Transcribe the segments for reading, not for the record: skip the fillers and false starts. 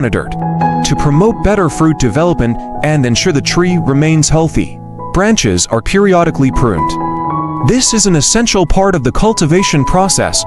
monitored to promote better fruit development and ensure the tree remains healthy. Branches are periodically pruned. This is an essential part of the cultivation process.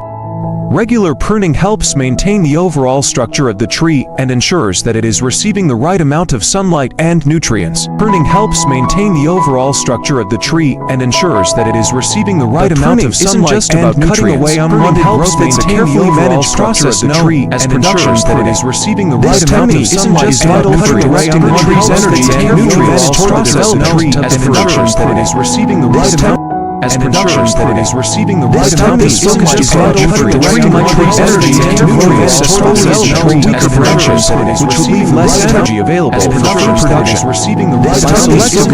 Regular pruning helps maintain the overall structure of the tree and ensures that it is receiving the right amount of sunlight and nutrients. Pruning helps maintain the overall structure of the tree and ensures that it is receiving the right amount of sunlight and nutrients. Cutting away unwanted growth. It's a carefully managed process of the tree and ensures that it is receiving the right amount of sunlight and nutrients. The tree's energy and nutrients toward the developed tree and ensures that it is receiving the right amount. As ensures that it is receiving the right amount of sunlight and cutting the right amount of energy and nutrients toward the tree weaker branches, which will leave less energy available for tree production. Receiving the right amount of sunlight and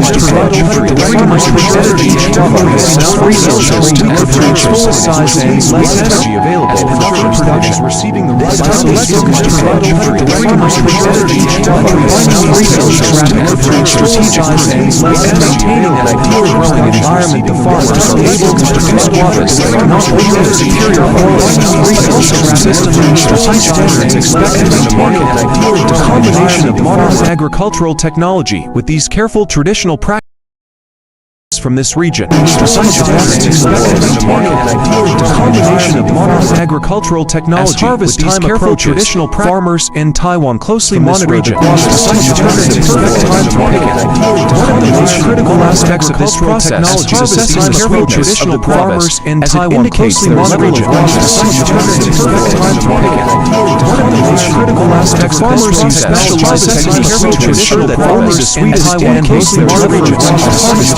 cutting the right amount of energy and nutrients resources weaker branches, which will leave less energy available for tree production. Receiving the right amount of sunlight and cutting the right amount of energy and nutrients resources weaker branches, strategizing and maintaining an ideal growing environment. The farmer are able to produce guavas that are not only of superior quality, system and strategic standards expected in the market. The combination of modern agricultural technology with these careful traditional practices from this region. The combination of modern agricultural technology as harvest time careful traditional farmers in Taiwan closely monitor the guavas to determine the perfect time to pick it. One of the most critical aspects of this process is assessing careful traditional farmers in Taiwan closely monitor the guavas to determine the perfect time to pick it. One of the most critical aspects of this process is assessing careful traditional farmers in Taiwan closely monitor the guavas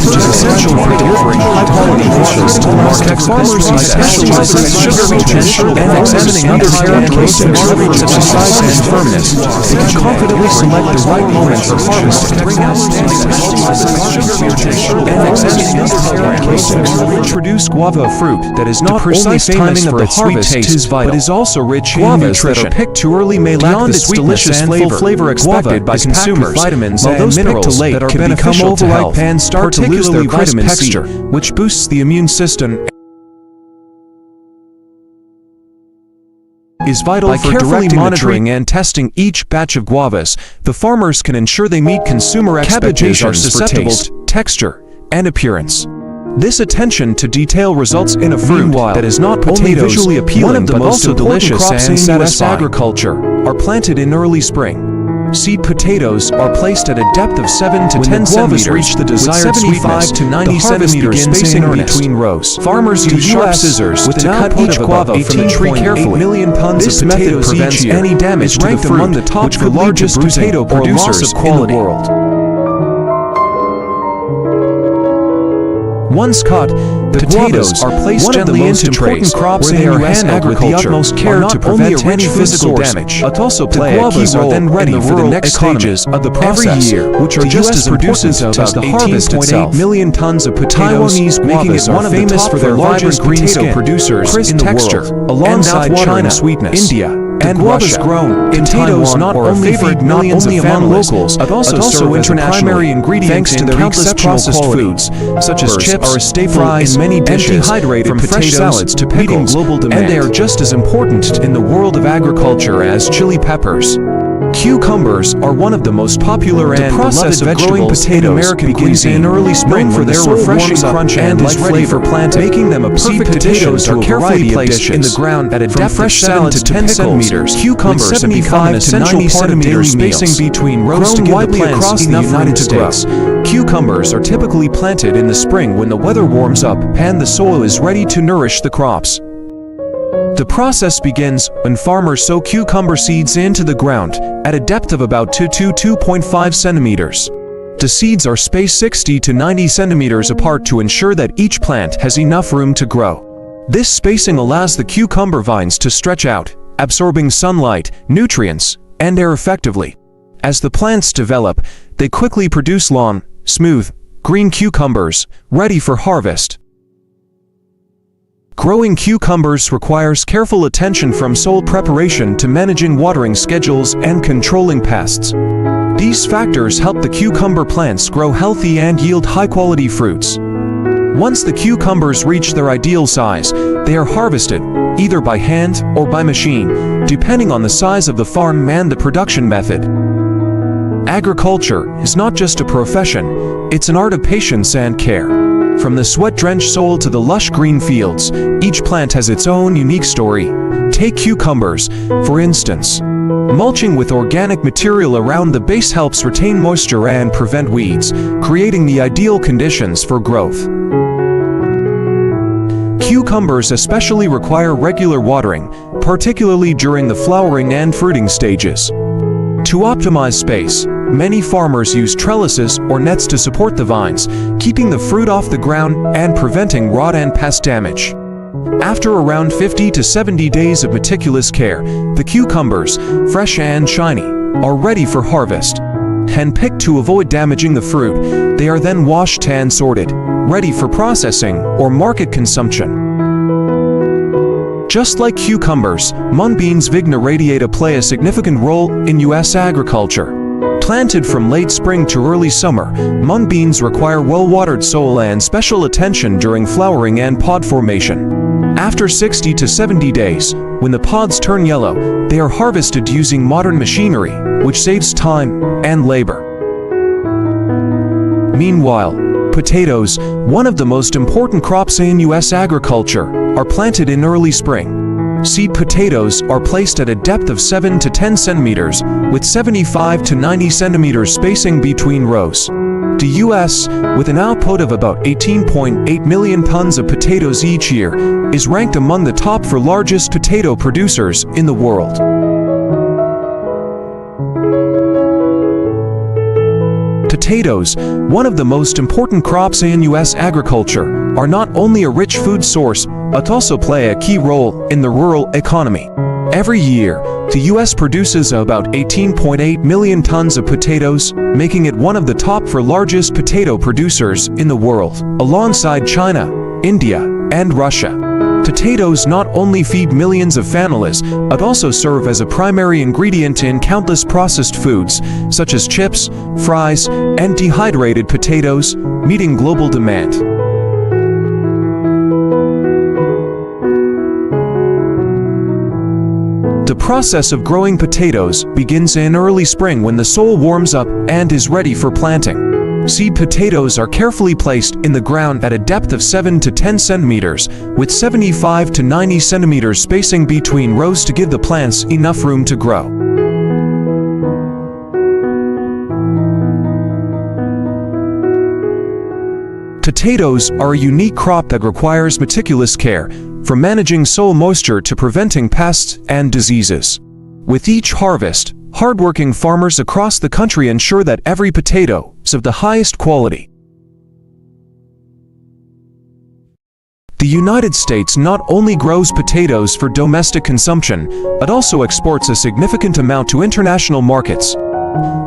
which is essential for delivering high-quality guavas to the market. Farmers specialize in sugar retention and examining other characteristics such as size and firmness. They can confidently select the right moment for harvest to bring outstanding results in sugar retention and examining other characteristics. Introduce guava fruit that is not only famous for its sweet taste, but is also rich in nutrition. Picked too early may lack the sweetness and full flavor expected by consumers, vitamins and minerals that are beneficial to health and start to lose their vitamin C, which boosts the immune system, is vital for carefully monitoring and testing each batch of guavas. The farmers can ensure they meet consumer expectations for taste, texture, and appearance. This attention to detail results in a fruit that is not only visually appealing but also delicious and satisfying. Agriculture are planted in early spring. Seed potatoes are placed at a depth of 7 to 10 centimeters. Reach the desired 75 to 90 centimeters spacing between rows. Farmers use sharp scissors to cut each guava from the tree carefully. This method prevents any damage to the fruit, among the top which the largest potato producers in the world. Once cut, the potatoes are placed gently into trays where they are handled with the utmost care to prevent any physical damage. But also play a key role then ready for the next stages of the process, which are just as important as the harvest itself. 18.8 million tons of potatoes, making it one of the top for their vibrant potato producers in the world, alongside China, sweetness, India, and guavas grown in Taiwan not only feed millions of families, but also internationally, primary ingredients in countless processed foods, such as chips, are a staple in many dishes, from fresh salads to pickles, global demand, and they are just as important in the world of agriculture as chili peppers. Cucumbers are one of the most popular and beloved vegetables in American cuisine. In early spring for their refreshing crunch and light flavor, making them a perfect addition to a carefully placed in the ground at a depth of 7 to 10 centimeters. Cucumbers have become an essential part of daily spacing between rows to give the plants enough United States. Cucumbers are typically planted in the spring when the weather warms up and the soil is ready to nourish the crops. The process begins when farmers sow cucumber seeds into the ground at a depth of about 2 to 2.5 centimeters. The seeds are spaced 60 to 90 centimeters apart to ensure that each plant has enough room to grow. This spacing allows the cucumber vines to stretch out, absorbing sunlight, nutrients, and air effectively. As the plants develop, they quickly produce long, smooth, green cucumbers, ready for harvest. Growing cucumbers requires careful attention from soil preparation to managing watering schedules and controlling pests. These factors help the cucumber plants grow healthy and yield high-quality fruits. Once the cucumbers reach their ideal size, they are harvested, either by hand or by machine, depending on the size of the farm and the production method. Agriculture is not just a profession, it's an art of patience and care. From the sweat-drenched soil to the lush green fields, each plant has its own unique story. Take cucumbers, for instance. Mulching with organic material around the base helps retain moisture and prevent weeds, creating the ideal conditions for growth. Cucumbers especially require regular watering, particularly during the flowering and fruiting stages. To optimize space, many farmers use trellises or nets to support the vines, keeping the fruit off the ground and preventing rot and pest damage. After around 50 to 70 days of meticulous care, the cucumbers, fresh and shiny, are ready for harvest. Hand-picked to avoid damaging the fruit, they are then washed and sorted, ready for processing or market consumption. Just like cucumbers, mung beans Vigna radiata play a significant role in U.S. agriculture. Planted from late spring to early summer, mung beans require well-watered soil and special attention during flowering and pod formation. After 60 to 70 days, when the pods turn yellow, they are harvested using modern machinery, which saves time and labor. Meanwhile, potatoes, one of the most important crops in U.S. agriculture, are planted in early spring. Seed potatoes are placed at a depth of 7 to 10 centimeters, with 75 to 90 centimeters spacing between rows. The U.S., with an output of about 18.8 million tons of potatoes each year, is ranked among the top 4 largest potato producers in the world. Potatoes, one of the most important crops in U.S. agriculture, are not only a rich food source, but also play a key role in the rural economy. Every year, the U.S. produces about 18.8 million tons of potatoes, making it one of the top 4 largest potato producers in the world, alongside China, India, and Russia. Potatoes not only feed millions of families, but also serve as a primary ingredient in countless processed foods, such as chips, fries, and dehydrated potatoes, meeting global demand. The process of growing potatoes begins in early spring when the soil warms up and is ready for planting. Seed potatoes are carefully placed in the ground at a depth of 7 to 10 centimeters, with 75 to 90 centimeters spacing between rows to give the plants enough room to grow. Potatoes are a unique crop that requires meticulous care, from managing soil moisture to preventing pests and diseases. With each harvest, hardworking farmers across the country ensure that every potato is of the highest quality. The United States not only grows potatoes for domestic consumption, but also exports a significant amount to international markets.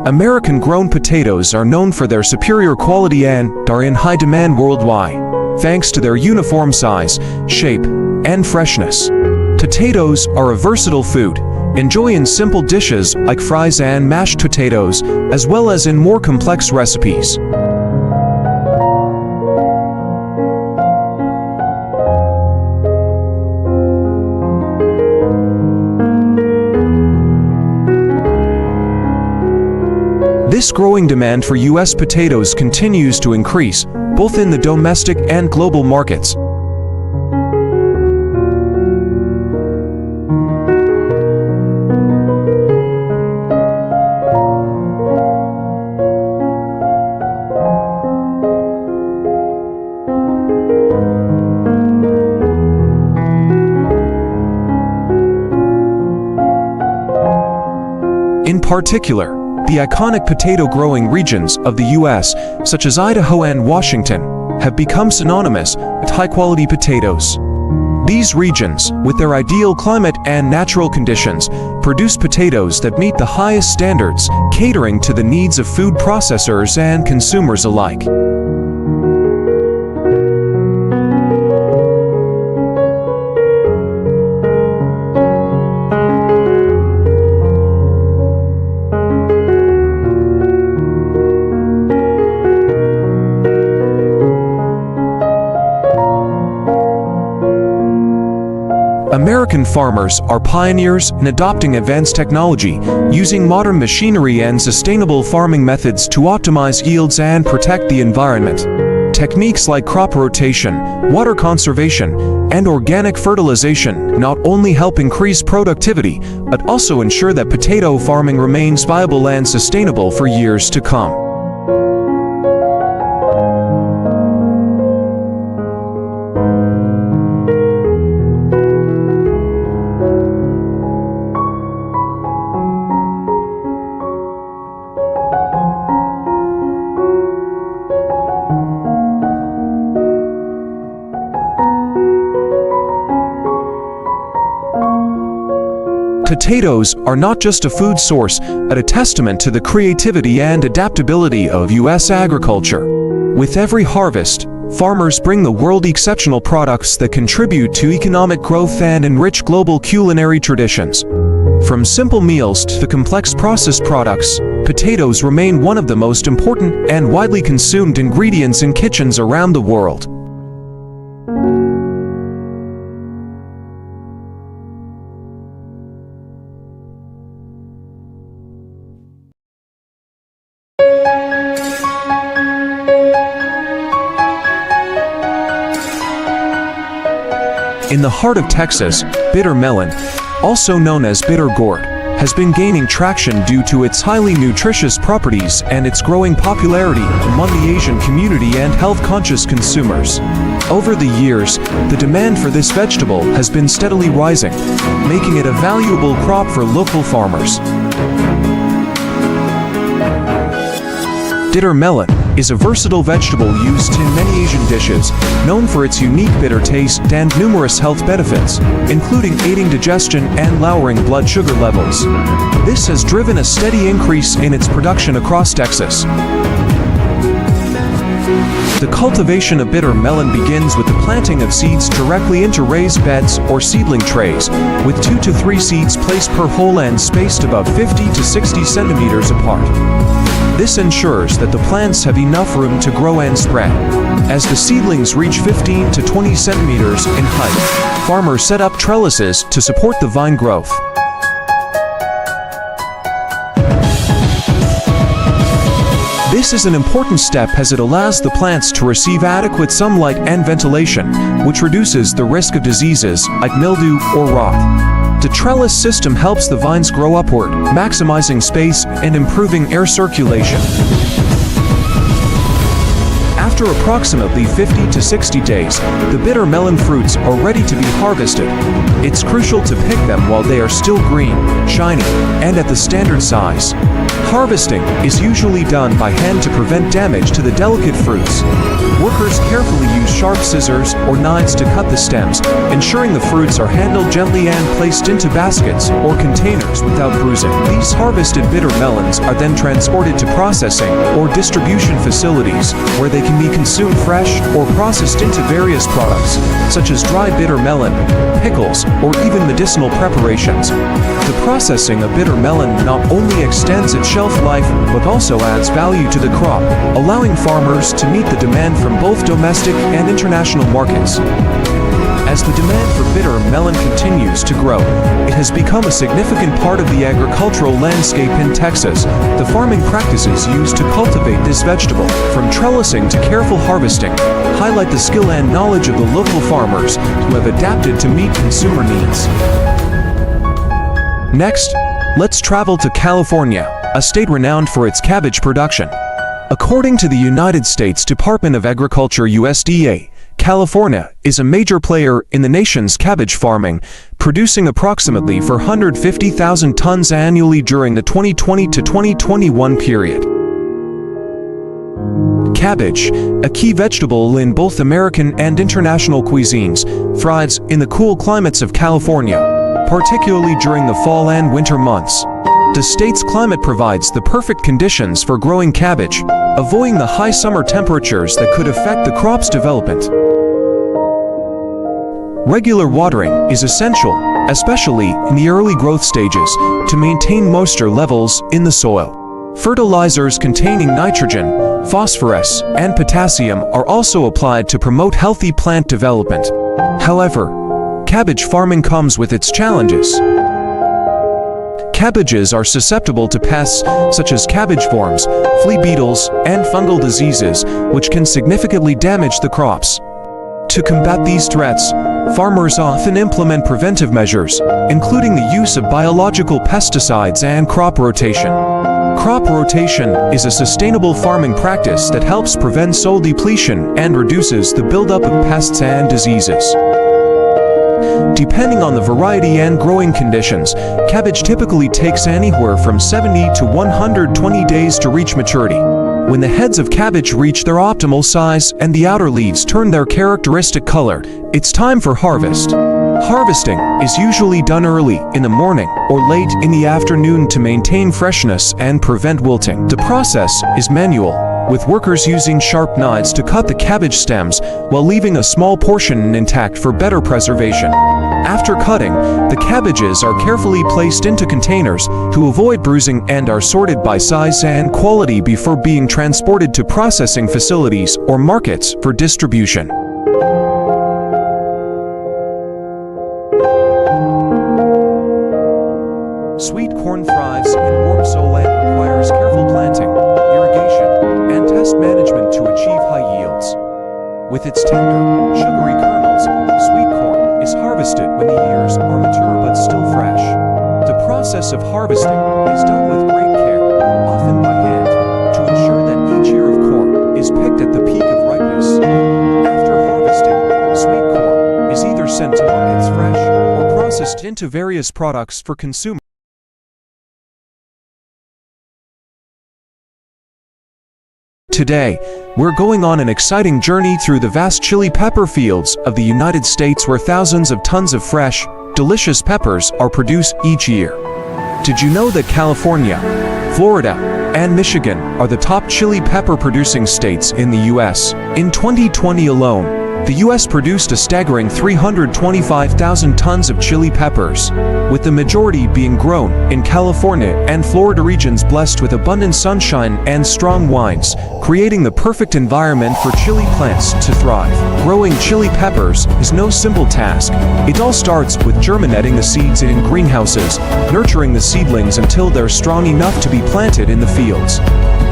American-grown potatoes are known for their superior quality and are in high demand worldwide, thanks to their uniform size, shape, and freshness. Potatoes are a versatile food. Enjoy in simple dishes like fries and mashed potatoes, as well as in more complex recipes. This growing demand for U.S. potatoes continues to increase, both in the domestic and global markets. In particular, the iconic potato-growing regions of the U.S., such as Idaho and Washington, have become synonymous with high-quality potatoes. These regions, with their ideal climate and natural conditions, produce potatoes that meet the highest standards, catering to the needs of food processors and consumers alike. American farmers are pioneers in adopting advanced technology, using modern machinery and sustainable farming methods to optimize yields and protect the environment. Techniques like crop rotation, water conservation, and organic fertilization not only help increase productivity, but also ensure that potato farming remains viable and sustainable for years to come. Potatoes are not just a food source, but a testament to the creativity and adaptability of U.S. agriculture. With every harvest, farmers bring the world exceptional products that contribute to economic growth and enrich global culinary traditions. From simple meals to complex processed products, potatoes remain one of the most important and widely consumed ingredients in kitchens around the world. In the heart of Texas, bitter melon, also known as bitter gourd, has been gaining traction due to its highly nutritious properties and its growing popularity among the Asian community and health-conscious consumers. Over the years, the demand for this vegetable has been steadily rising, making it a valuable crop for local farmers. Bitter melon is a versatile vegetable used in many Asian dishes, known for its unique bitter taste and numerous health benefits, including aiding digestion and lowering blood sugar levels. This has driven a steady increase in its production across Texas. The cultivation of bitter melon begins with the planting of seeds directly into raised beds or seedling trays, with 2 to 3 seeds placed per hole and spaced about 50 to 60 centimeters apart. This ensures that the plants have enough room to grow and spread. As the seedlings reach 15 to 20 centimeters in height, farmers set up trellises to support the vine growth. This is an important step as it allows the plants to receive adequate sunlight and ventilation, which reduces the risk of diseases like mildew or rot. The trellis system helps the vines grow upward, maximizing space and improving air circulation. After approximately 50 to 60 days, the bitter melon fruits are ready to be harvested. It's crucial to pick them while they are still green, shiny, and at the standard size. Harvesting is usually done by hand to prevent damage to the delicate fruits. Workers carefully use sharp scissors or knives to cut the stems, ensuring the fruits are handled gently and placed into baskets or containers without bruising. These harvested bitter melons are then transported to processing or distribution facilities, where they can be consumed fresh or processed into various products, such as dried bitter melon, pickles, or even medicinal preparations. The processing of bitter melon not only extends its shelf life, but also adds value to the crop, allowing farmers to meet the demand from both domestic and international markets. As the demand for bitter melon continues to grow, it has become a significant part of the agricultural landscape in Texas. The farming practices used to cultivate this vegetable, from trellising to careful harvesting, highlight the skill and knowledge of the local farmers who have adapted to meet consumer needs. Next, let's travel to California, a state renowned for its cabbage production. According to the United States Department of Agriculture (USDA), California is a major player in the nation's cabbage farming, producing approximately 450,000 tons annually during the 2020 to 2021 period. Cabbage, a key vegetable in both American and international cuisines, thrives in the cool climates of California, particularly during the fall and winter months. The state's climate provides the perfect conditions for growing cabbage, avoiding the high summer temperatures that could affect the crop's development. Regular watering is essential, especially in the early growth stages, to maintain moisture levels in the soil. Fertilizers containing nitrogen, phosphorus, and potassium are also applied to promote healthy plant development. However, cabbage farming comes with its challenges. Cabbages are susceptible to pests such as cabbage worms, flea beetles, and fungal diseases, which can significantly damage the crops. To combat these threats, farmers often implement preventive measures, including the use of biological pesticides and crop rotation. Crop rotation is a sustainable farming practice that helps prevent soil depletion and reduces the buildup of pests and diseases. Depending on the variety and growing conditions, cabbage typically takes anywhere from 70 to 120 days to reach maturity. When the heads of cabbage reach their optimal size and the outer leaves turn their characteristic color, it's time for harvest. Harvesting is usually done early in the morning or late in the afternoon to maintain freshness and prevent wilting. The process is manual, with workers using sharp knives to cut the cabbage stems while leaving a small portion intact for better preservation. After cutting, the cabbages are carefully placed into containers to avoid bruising and are sorted by size and quality before being transported to processing facilities or markets for distribution. Sweet corn thrives in warm soil and requires careful planting, irrigation, and pest management to achieve high yields. With its tender, sugary kernels, sweet corn is harvested when the ears are mature but still fresh. The process of harvesting is done with great care, often by hand, to ensure that each ear of corn is picked at the peak of ripeness. After harvesting, sweet corn is either sent to markets fresh or processed into various products for consumer. Today, we're going on an exciting journey through the vast chili pepper fields of the United States where thousands of tons of fresh, delicious peppers are produced each year. Did you know that California, Florida, and Michigan are the top chili pepper producing states in the U.S.? In 2020 alone, the U.S. produced a staggering 325,000 tons of chili peppers, with the majority being grown in California and Florida regions blessed with abundant sunshine and strong winds, creating the perfect environment for chili plants to thrive. Growing chili peppers is no simple task. It all starts with germinating the seeds in greenhouses, nurturing the seedlings until they're strong enough to be planted in the fields.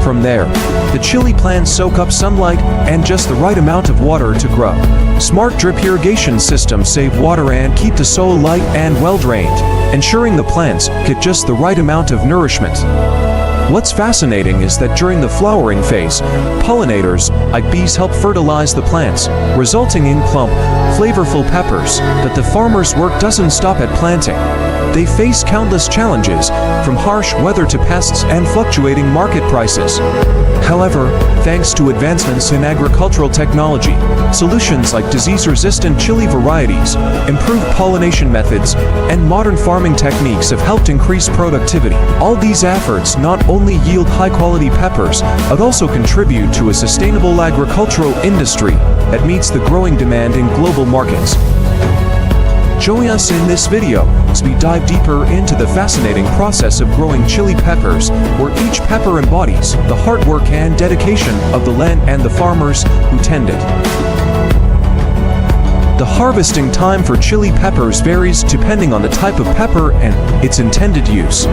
From there, the chili plants soak up sunlight and just the right amount of water to grow. Smart drip irrigation systems save water and keep the soil light and well-drained, ensuring the plants get just the right amount of nourishment. What's fascinating is that during the flowering phase, pollinators, like bees, help fertilize the plants, resulting in plump, flavorful peppers. But the farmer's work doesn't stop at planting. They face countless challenges, from harsh weather to pests and fluctuating market prices. However, thanks to advancements in agricultural technology, solutions like disease-resistant chili varieties, improved pollination methods, and modern farming techniques have helped increase productivity. All these efforts not only yield high-quality peppers, but also contribute to a sustainable agricultural industry that meets the growing demand in global markets. Join us in this video as we dive deeper into the fascinating process of growing chili peppers, where each pepper embodies the hard work and dedication of the land and the farmers who tend it. The harvesting time for chili peppers varies depending on the type of pepper and its intended use.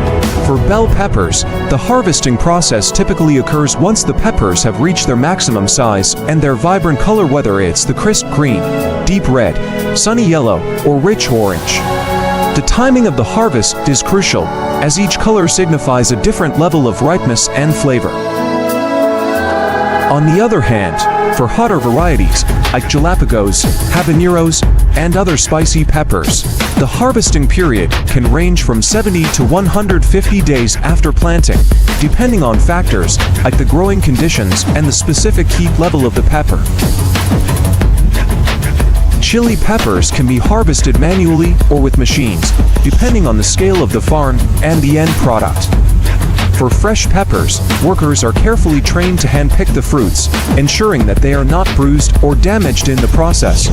For bell peppers, the harvesting process typically occurs once the peppers have reached their maximum size and their vibrant color, whether it's the crisp green, deep red, sunny yellow, or rich orange. The timing of the harvest is crucial, as each color signifies a different level of ripeness and flavor. On the other hand, for hotter varieties, like jalapenos, habaneros, and other spicy peppers, the harvesting period can range from 70 to 150 days after planting, depending on factors like the growing conditions and the specific heat level of the pepper. Chili peppers can be harvested manually or with machines, depending on the scale of the farm and the end product. For fresh peppers, workers are carefully trained to hand-pick the fruits, ensuring that they are not bruised or damaged in the process.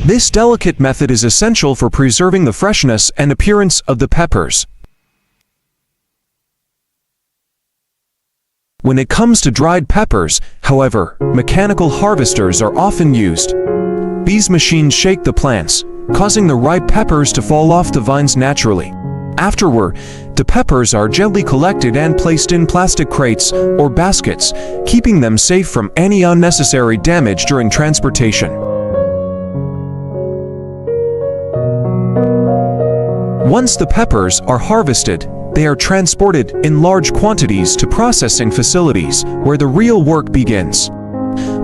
This delicate method is essential for preserving the freshness and appearance of the peppers. When it comes to dried peppers, however, mechanical harvesters are often used. These machines shake the plants, causing the ripe peppers to fall off the vines naturally. Afterward, the peppers are gently collected and placed in plastic crates or baskets, keeping them safe from any unnecessary damage during transportation. Once the peppers are harvested, they are transported in large quantities to processing facilities, where the real work begins.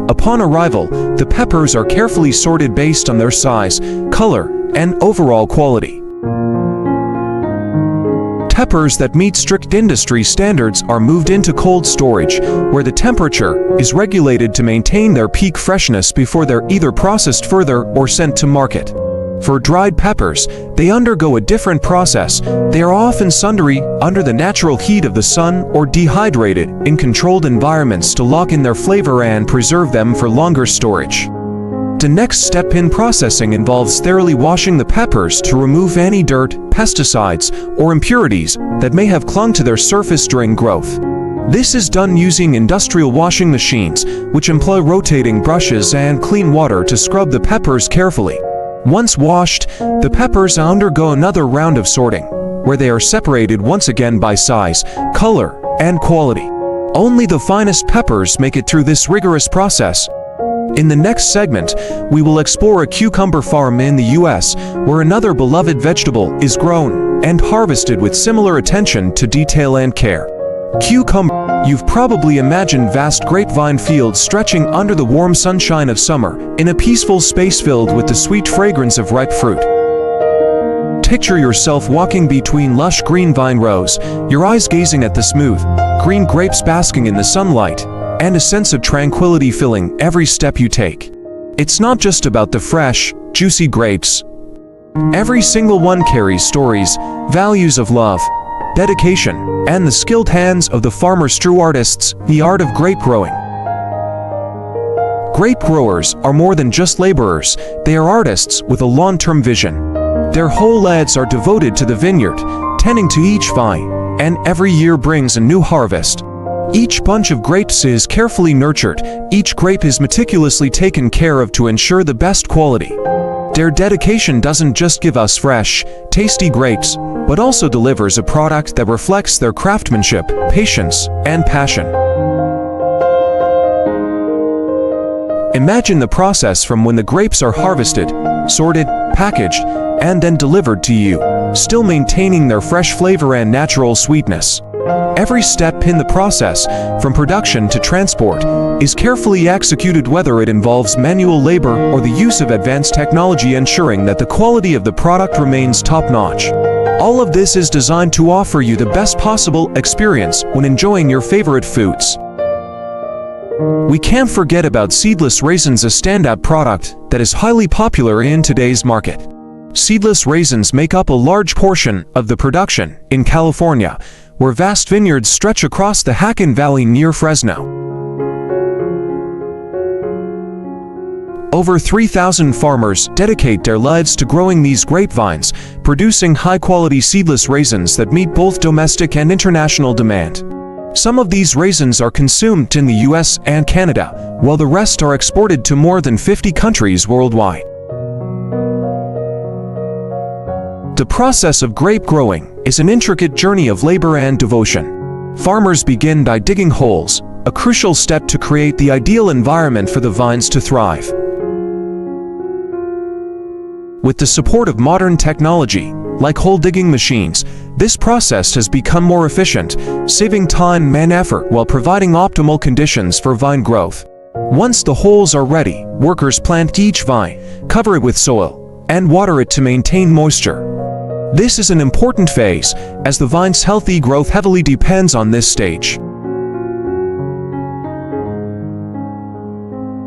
Upon arrival, the peppers are carefully sorted based on their size, color, and overall quality. Peppers that meet strict industry standards are moved into cold storage, where the temperature is regulated to maintain their peak freshness before they're either processed further or sent to market. For dried peppers, they undergo a different process. They are often sundered under the natural heat of the sun or dehydrated in controlled environments to lock in their flavor and preserve them for longer storage. The next step in processing involves thoroughly washing the peppers to remove any dirt, pesticides, or impurities that may have clung to their surface during growth. This is done using industrial washing machines, which employ rotating brushes and clean water to scrub the peppers carefully. Once washed, the peppers undergo another round of sorting, where they are separated once again by size, color, and quality. Only the finest peppers make it through this rigorous process. In the next segment, we will explore a cucumber farm in the US, where another beloved vegetable is grown and harvested with similar attention to detail and care. Cucumber. You've probably imagined vast grapevine fields stretching under the warm sunshine of summer, in a peaceful space filled with the sweet fragrance of ripe fruit. Picture yourself walking between lush green vine rows, your eyes gazing at the smooth, green grapes basking in the sunlight, and a sense of tranquility filling every step you take. It's not just about the fresh, juicy grapes. Every single one carries stories, values of love, dedication, and the skilled hands of the farmer's true artists, the art of grape growing. Grape growers are more than just laborers, they are artists with a long-term vision. Their whole lives are devoted to the vineyard, tending to each vine, and every year brings a new harvest. Each bunch of grapes is carefully nurtured, each grape is meticulously taken care of to ensure the best quality. Their dedication doesn't just give us fresh, tasty grapes, but also delivers a product that reflects their craftsmanship, patience, and passion. Imagine the process from when the grapes are harvested, sorted, packaged, and then delivered to you, still maintaining their fresh flavor and natural sweetness. Every step in the process, from production to transport, is carefully executed, whether it involves manual labor or the use of advanced technology, ensuring that the quality of the product remains top-notch. All of this is designed to offer you the best possible experience when enjoying your favorite foods. We can't forget about seedless raisins, a standout product that is highly popular in today's market. Seedless raisins make up a large portion of the production in California, where vast vineyards stretch across the Haken Valley near Fresno. Over 3,000 farmers dedicate their lives to growing these grapevines, producing high-quality seedless raisins that meet both domestic and international demand. Some of these raisins are consumed in the US and Canada, while the rest are exported to more than 50 countries worldwide. The process of grape growing is an intricate journey of labor and devotion. Farmers begin by digging holes, a crucial step to create the ideal environment for the vines to thrive. With the support of modern technology, like hole-digging machines, this process has become more efficient, saving time and effort while providing optimal conditions for vine growth. Once the holes are ready, workers plant each vine, cover it with soil, and water it to maintain moisture. This is an important phase, as the vine's healthy growth heavily depends on this stage.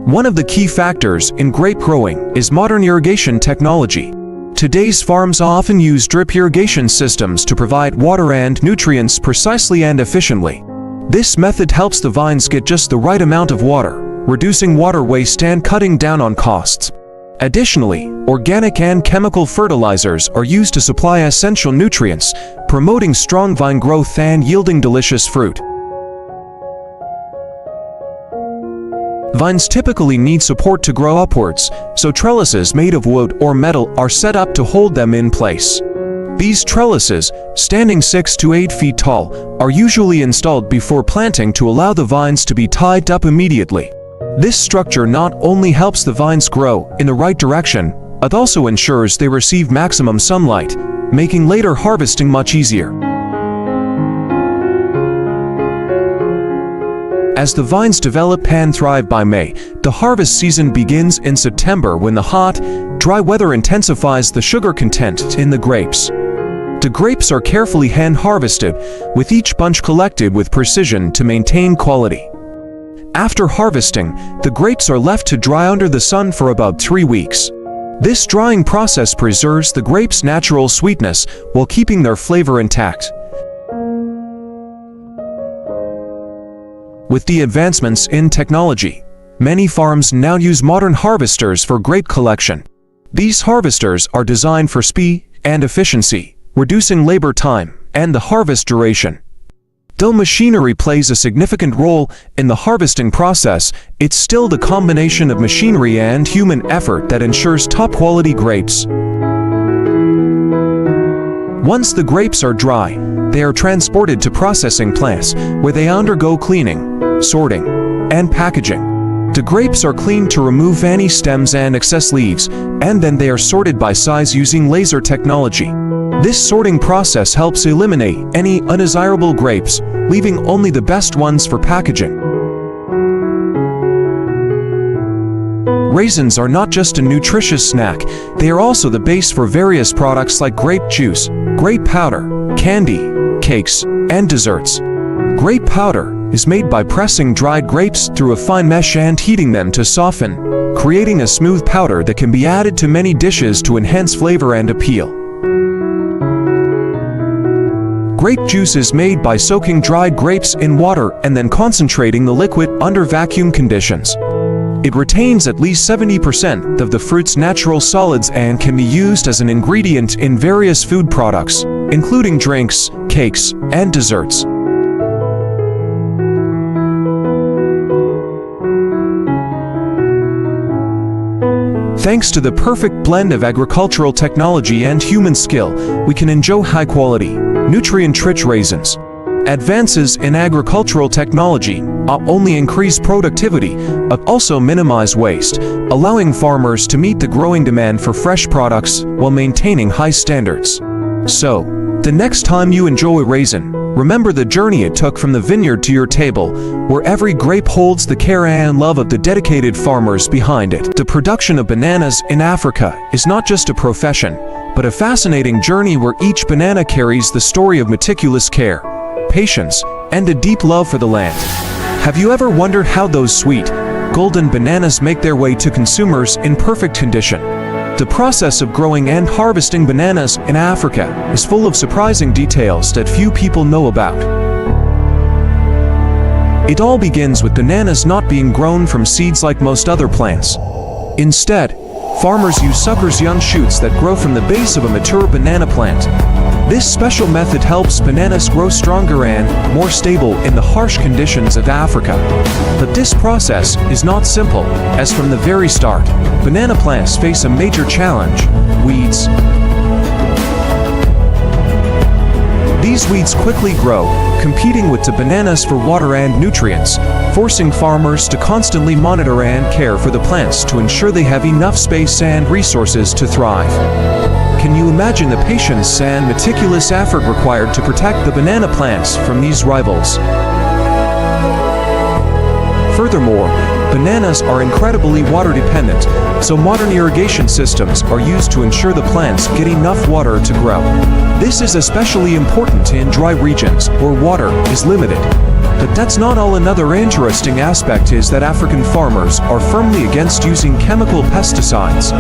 One of the key factors in grape growing is modern irrigation technology. Today's farms often use drip irrigation systems to provide water and nutrients precisely and efficiently. This method helps the vines get just the right amount of water, reducing water waste and cutting down on costs. Additionally, organic and chemical fertilizers are used to supply essential nutrients, promoting strong vine growth and yielding delicious fruit. Vines typically need support to grow upwards, so trellises made of wood or metal are set up to hold them in place. These trellises, standing 6 to 8 feet tall, are usually installed before planting to allow the vines to be tied up immediately. This structure not only helps the vines grow in the right direction, it also ensures they receive maximum sunlight, making later harvesting much easier. As the vines develop and thrive by May, the harvest season begins in September when the hot, dry weather intensifies the sugar content in the grapes. The grapes are carefully hand-harvested, with each bunch collected with precision to maintain quality. After harvesting, the grapes are left to dry under the sun for about 3 weeks. This drying process preserves the grapes' natural sweetness while keeping their flavor intact. With the advancements in technology, many farms now use modern harvesters for grape collection. These harvesters are designed for speed and efficiency, reducing labor time and the harvest duration. Though machinery plays a significant role in the harvesting process, it's still the combination of machinery and human effort that ensures top-quality grapes. Once the grapes are dry, they are transported to processing plants, where they undergo cleaning, sorting, and packaging. The grapes are cleaned to remove any stems and excess leaves, and then they are sorted by size using laser technology. This sorting process helps eliminate any undesirable grapes, leaving only the best ones for packaging. Raisins are not just a nutritious snack, they are also the base for various products like grape juice, grape powder, candy, cakes, and desserts. Grape powder is made by pressing dried grapes through a fine mesh and heating them to soften, creating a smooth powder that can be added to many dishes to enhance flavor and appeal. Grape juice is made by soaking dried grapes in water and then concentrating the liquid under vacuum conditions. It retains at least 70% of the fruit's natural solids and can be used as an ingredient in various food products, including drinks, cakes, and desserts. Thanks to the perfect blend of agricultural technology and human skill, we can enjoy high-quality, nutrient-rich raisins. Advances in agricultural technology not only increase productivity, but also minimize waste, allowing farmers to meet the growing demand for fresh products while maintaining high standards. So, the next time you enjoy a raisin, remember the journey it took from the vineyard to your table, where every grape holds the care and love of the dedicated farmers behind it. The production of bananas in Africa is not just a profession, but a fascinating journey where each banana carries the story of meticulous care, patience, and a deep love for the land. Have you ever wondered how those sweet, golden bananas make their way to consumers in perfect condition? The process of growing and harvesting bananas in Africa is full of surprising details that few people know about. It all begins with bananas not being grown from seeds like most other plants. Instead, farmers use suckers, young shoots that grow from the base of a mature banana plant. This special method helps bananas grow stronger and more stable in the harsh conditions of Africa. But this process is not simple, as from the very start, banana plants face a major challenge: weeds. These weeds quickly grow, competing with the bananas for water and nutrients, forcing farmers to constantly monitor and care for the plants to ensure they have enough space and resources to thrive. Can you imagine the patience and meticulous effort required to protect the banana plants from these rivals? Furthermore, bananas are incredibly water dependent, so modern irrigation systems are used to ensure the plants get enough water to grow. This is especially important in dry regions where water is limited. But that's not all. Another interesting aspect is that African farmers are firmly against using chemical pesticides.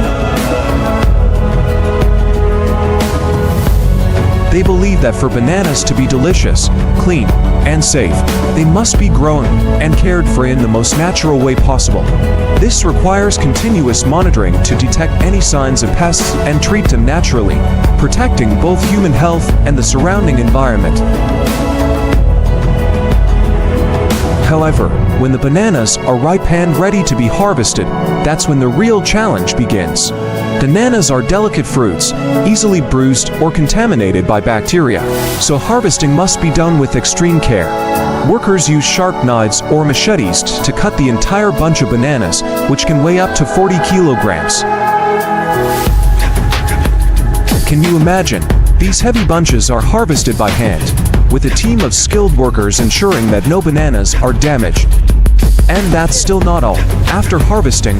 They believe that for bananas to be delicious, clean, and safe, they must be grown and cared for in the most natural way possible. This requires continuous monitoring to detect any signs of pests and treat them naturally, protecting both human health and the surrounding environment. However, when the bananas are ripe and ready to be harvested, that's when the real challenge begins. Bananas are delicate fruits, easily bruised or contaminated by bacteria, so harvesting must be done with extreme care. Workers use sharp knives or machetes to cut the entire bunch of bananas, which can weigh up to 40 kilograms. Can you imagine? These heavy bunches are harvested by hand, with a team of skilled workers ensuring that no bananas are damaged. And that's still not all. After harvesting,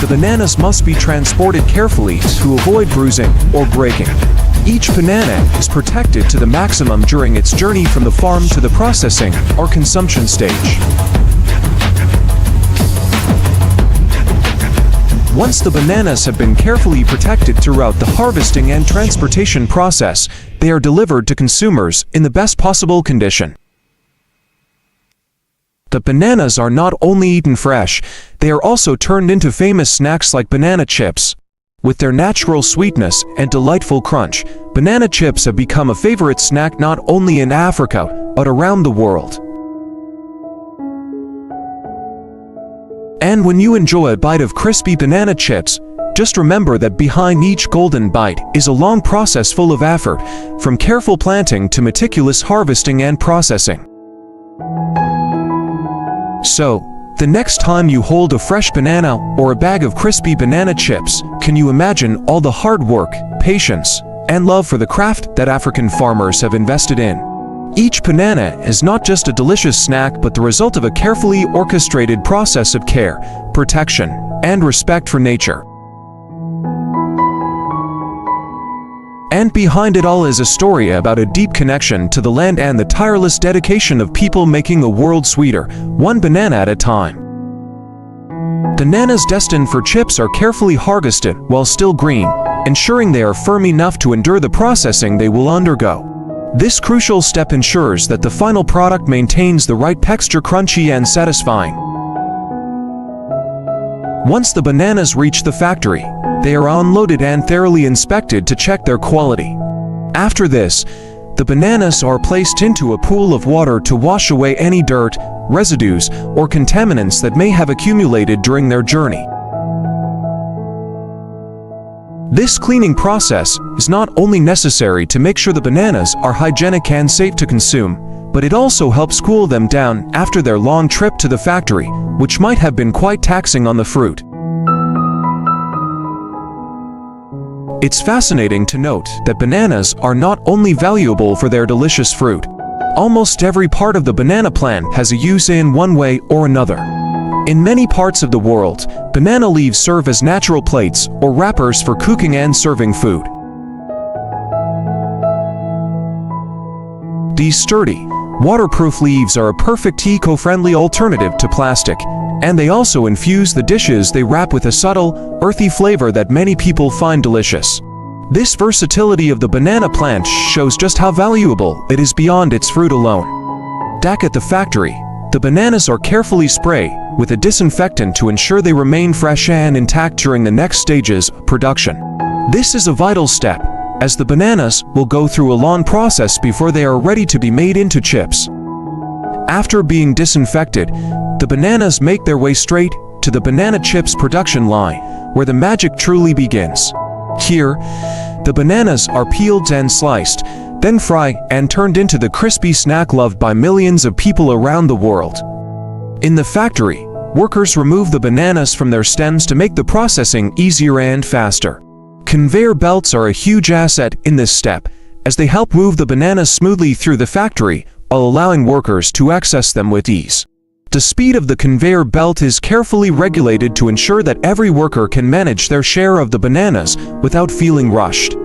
the bananas must be transported carefully to avoid bruising or breaking. Each banana is protected to the maximum during its journey from the farm to the processing or consumption stage. Once the bananas have been carefully protected throughout the harvesting and transportation process, they are delivered to consumers in the best possible condition. The bananas are not only eaten fresh, they are also turned into famous snacks like banana chips. With their natural sweetness and delightful crunch, banana chips have become a favorite snack not only in Africa, but around the world. And when you enjoy a bite of crispy banana chips, just remember that behind each golden bite is a long process full of effort, from careful planting to meticulous harvesting and processing. So, the next time you hold a fresh banana or a bag of crispy banana chips, can you imagine all the hard work, patience, and love for the craft that African farmers have invested in? Each banana is not just a delicious snack but the result of a carefully orchestrated process of care, protection, and respect for nature. And behind it all is a story about a deep connection to the land and the tireless dedication of people making the world sweeter, one banana at a time. Bananas destined for chips are carefully harvested while still green, ensuring they are firm enough to endure the processing they will undergo. This crucial step ensures that the final product maintains the right texture, crunchy and satisfying. Once the bananas reach the factory, they are unloaded and thoroughly inspected to check their quality. After this, the bananas are placed into a pool of water to wash away any dirt, residues, or contaminants that may have accumulated during their journey. This cleaning process is not only necessary to make sure the bananas are hygienic and safe to consume, but it also helps cool them down after their long trip to the factory, which might have been quite taxing on the fruit. It's fascinating to note that bananas are not only valuable for their delicious fruit. Almost every part of the banana plant has a use in one way or another. In many parts of the world, banana leaves serve as natural plates or wrappers for cooking and serving food. These sturdy, waterproof leaves are a perfect eco-friendly alternative to plastic, and they also infuse the dishes they wrap with a subtle, earthy flavor that many people find delicious. This versatility of the banana plant shows just how valuable it is beyond its fruit alone. Back at the factory, the bananas are carefully sprayed with a disinfectant to ensure they remain fresh and intact during the next stages of production. This is a vital step, as the bananas will go through a long process before they are ready to be made into chips. After being disinfected, the bananas make their way straight to the banana chips production line, where the magic truly begins. Here, the bananas are peeled and sliced, then fried and turned into the crispy snack loved by millions of people around the world. In the factory, workers remove the bananas from their stems to make the processing easier and faster. Conveyor belts are a huge asset in this step, as they help move the bananas smoothly through the factory while allowing workers to access them with ease. The speed of the conveyor belt is carefully regulated to ensure that every worker can manage their share of the bananas without feeling rushed.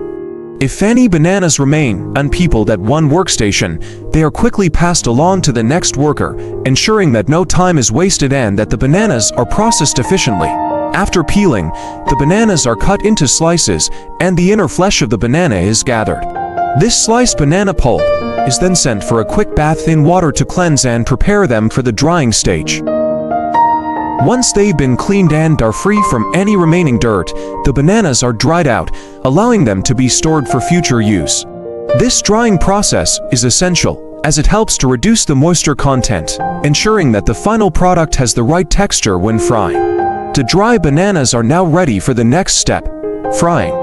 If any bananas remain unpeeled at one workstation, they are quickly passed along to the next worker, ensuring that no time is wasted and that the bananas are processed efficiently. After peeling, the bananas are cut into slices, and the inner flesh of the banana is gathered. This sliced banana pulp is then sent for a quick bath in water to cleanse and prepare them for the drying stage. Once they've been cleaned and are free from any remaining dirt, the bananas are dried out, allowing them to be stored for future use. This drying process is essential, as it helps to reduce the moisture content, ensuring that the final product has the right texture when frying. The dry bananas are now ready for the next step, frying.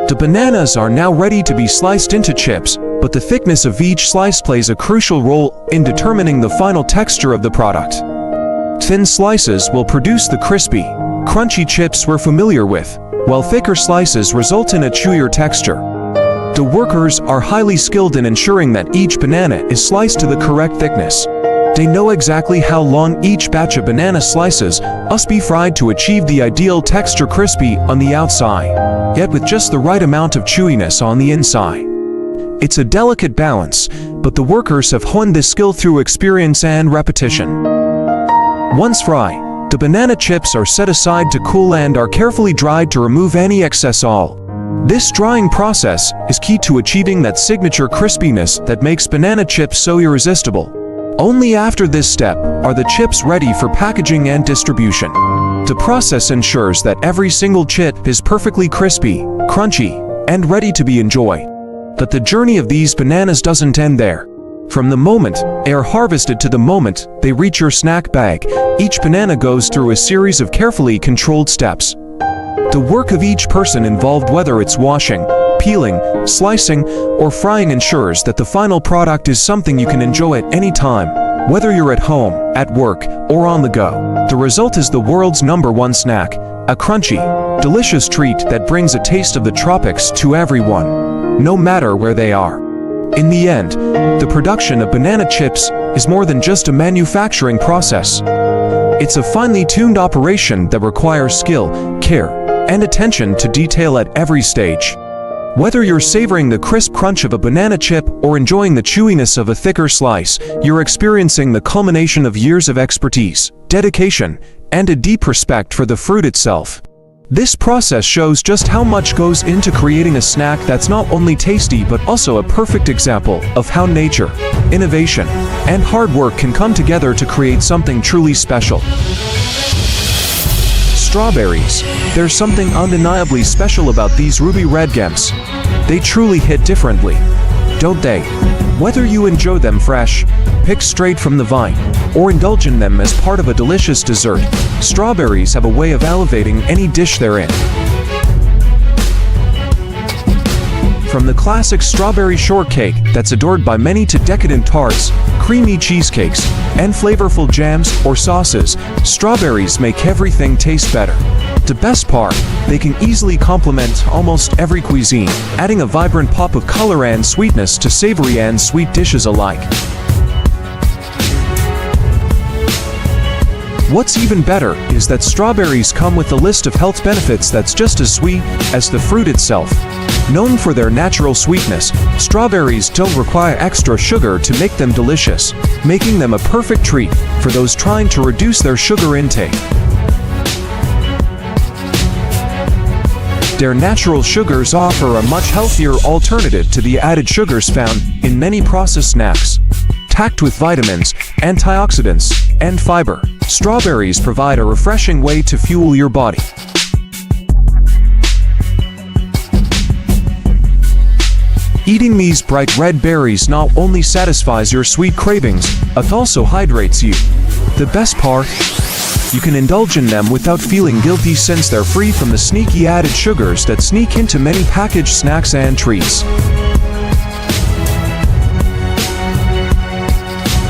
The bananas are now ready to be sliced into chips, but the thickness of each slice plays a crucial role in determining the final texture of the product. Thin slices will produce the crispy, crunchy chips we're familiar with, while thicker slices result in a chewier texture. The workers are highly skilled in ensuring that each banana is sliced to the correct thickness. They know exactly how long each batch of banana slices must be fried to achieve the ideal texture, crispy on the outside, yet with just the right amount of chewiness on the inside. It's a delicate balance, but the workers have honed this skill through experience and repetition. Once fried, the banana chips are set aside to cool and are carefully dried to remove any excess oil. This drying process is key to achieving that signature crispiness that makes banana chips so irresistible. Only after this step are the chips ready for packaging and distribution. The process ensures that every single chip is perfectly crispy, crunchy, and ready to be enjoyed. But the journey of these bananas doesn't end there. From the moment they are harvested to the moment they reach your snack bag, each banana goes through a series of carefully controlled steps. The work of each person involved, whether it's washing, peeling, slicing, or frying, ensures that the final product is something you can enjoy at any time, whether you're at home, at work, or on the go. The result is the world's #1 snack, a crunchy, delicious treat that brings a taste of the tropics to everyone, no matter where they are. In the end, the production of banana chips is more than just a manufacturing process. It's a finely tuned operation that requires skill, care, and attention to detail at every stage. Whether you're savoring the crisp crunch of a banana chip or enjoying the chewiness of a thicker slice, you're experiencing the culmination of years of expertise, dedication, and a deep respect for the fruit itself. This process shows just how much goes into creating a snack that's not only tasty but also a perfect example of how nature, innovation, and hard work can come together to create something truly special. Strawberries. There's something undeniably special about these ruby red gems. They truly hit differently, don't they? Whether you enjoy them fresh, picked straight from the vine, or indulge in them as part of a delicious dessert, strawberries have a way of elevating any dish they're in. From the classic strawberry shortcake that's adored by many to decadent tarts, creamy cheesecakes, and flavorful jams or sauces, strawberries make everything taste better. The best part, they can easily complement almost every cuisine, adding a vibrant pop of color and sweetness to savory and sweet dishes alike. What's even better is that strawberries come with a list of health benefits that's just as sweet as the fruit itself. Known for their natural sweetness, strawberries don't require extra sugar to make them delicious, making them a perfect treat for those trying to reduce their sugar intake. Their natural sugars offer a much healthier alternative to the added sugars found in many processed snacks. Packed with vitamins, antioxidants, and fiber, strawberries provide a refreshing way to fuel your body. Eating these bright red berries not only satisfies your sweet cravings, it also hydrates you. The best part? You can indulge in them without feeling guilty since they're free from the sneaky added sugars that sneak into many packaged snacks and treats.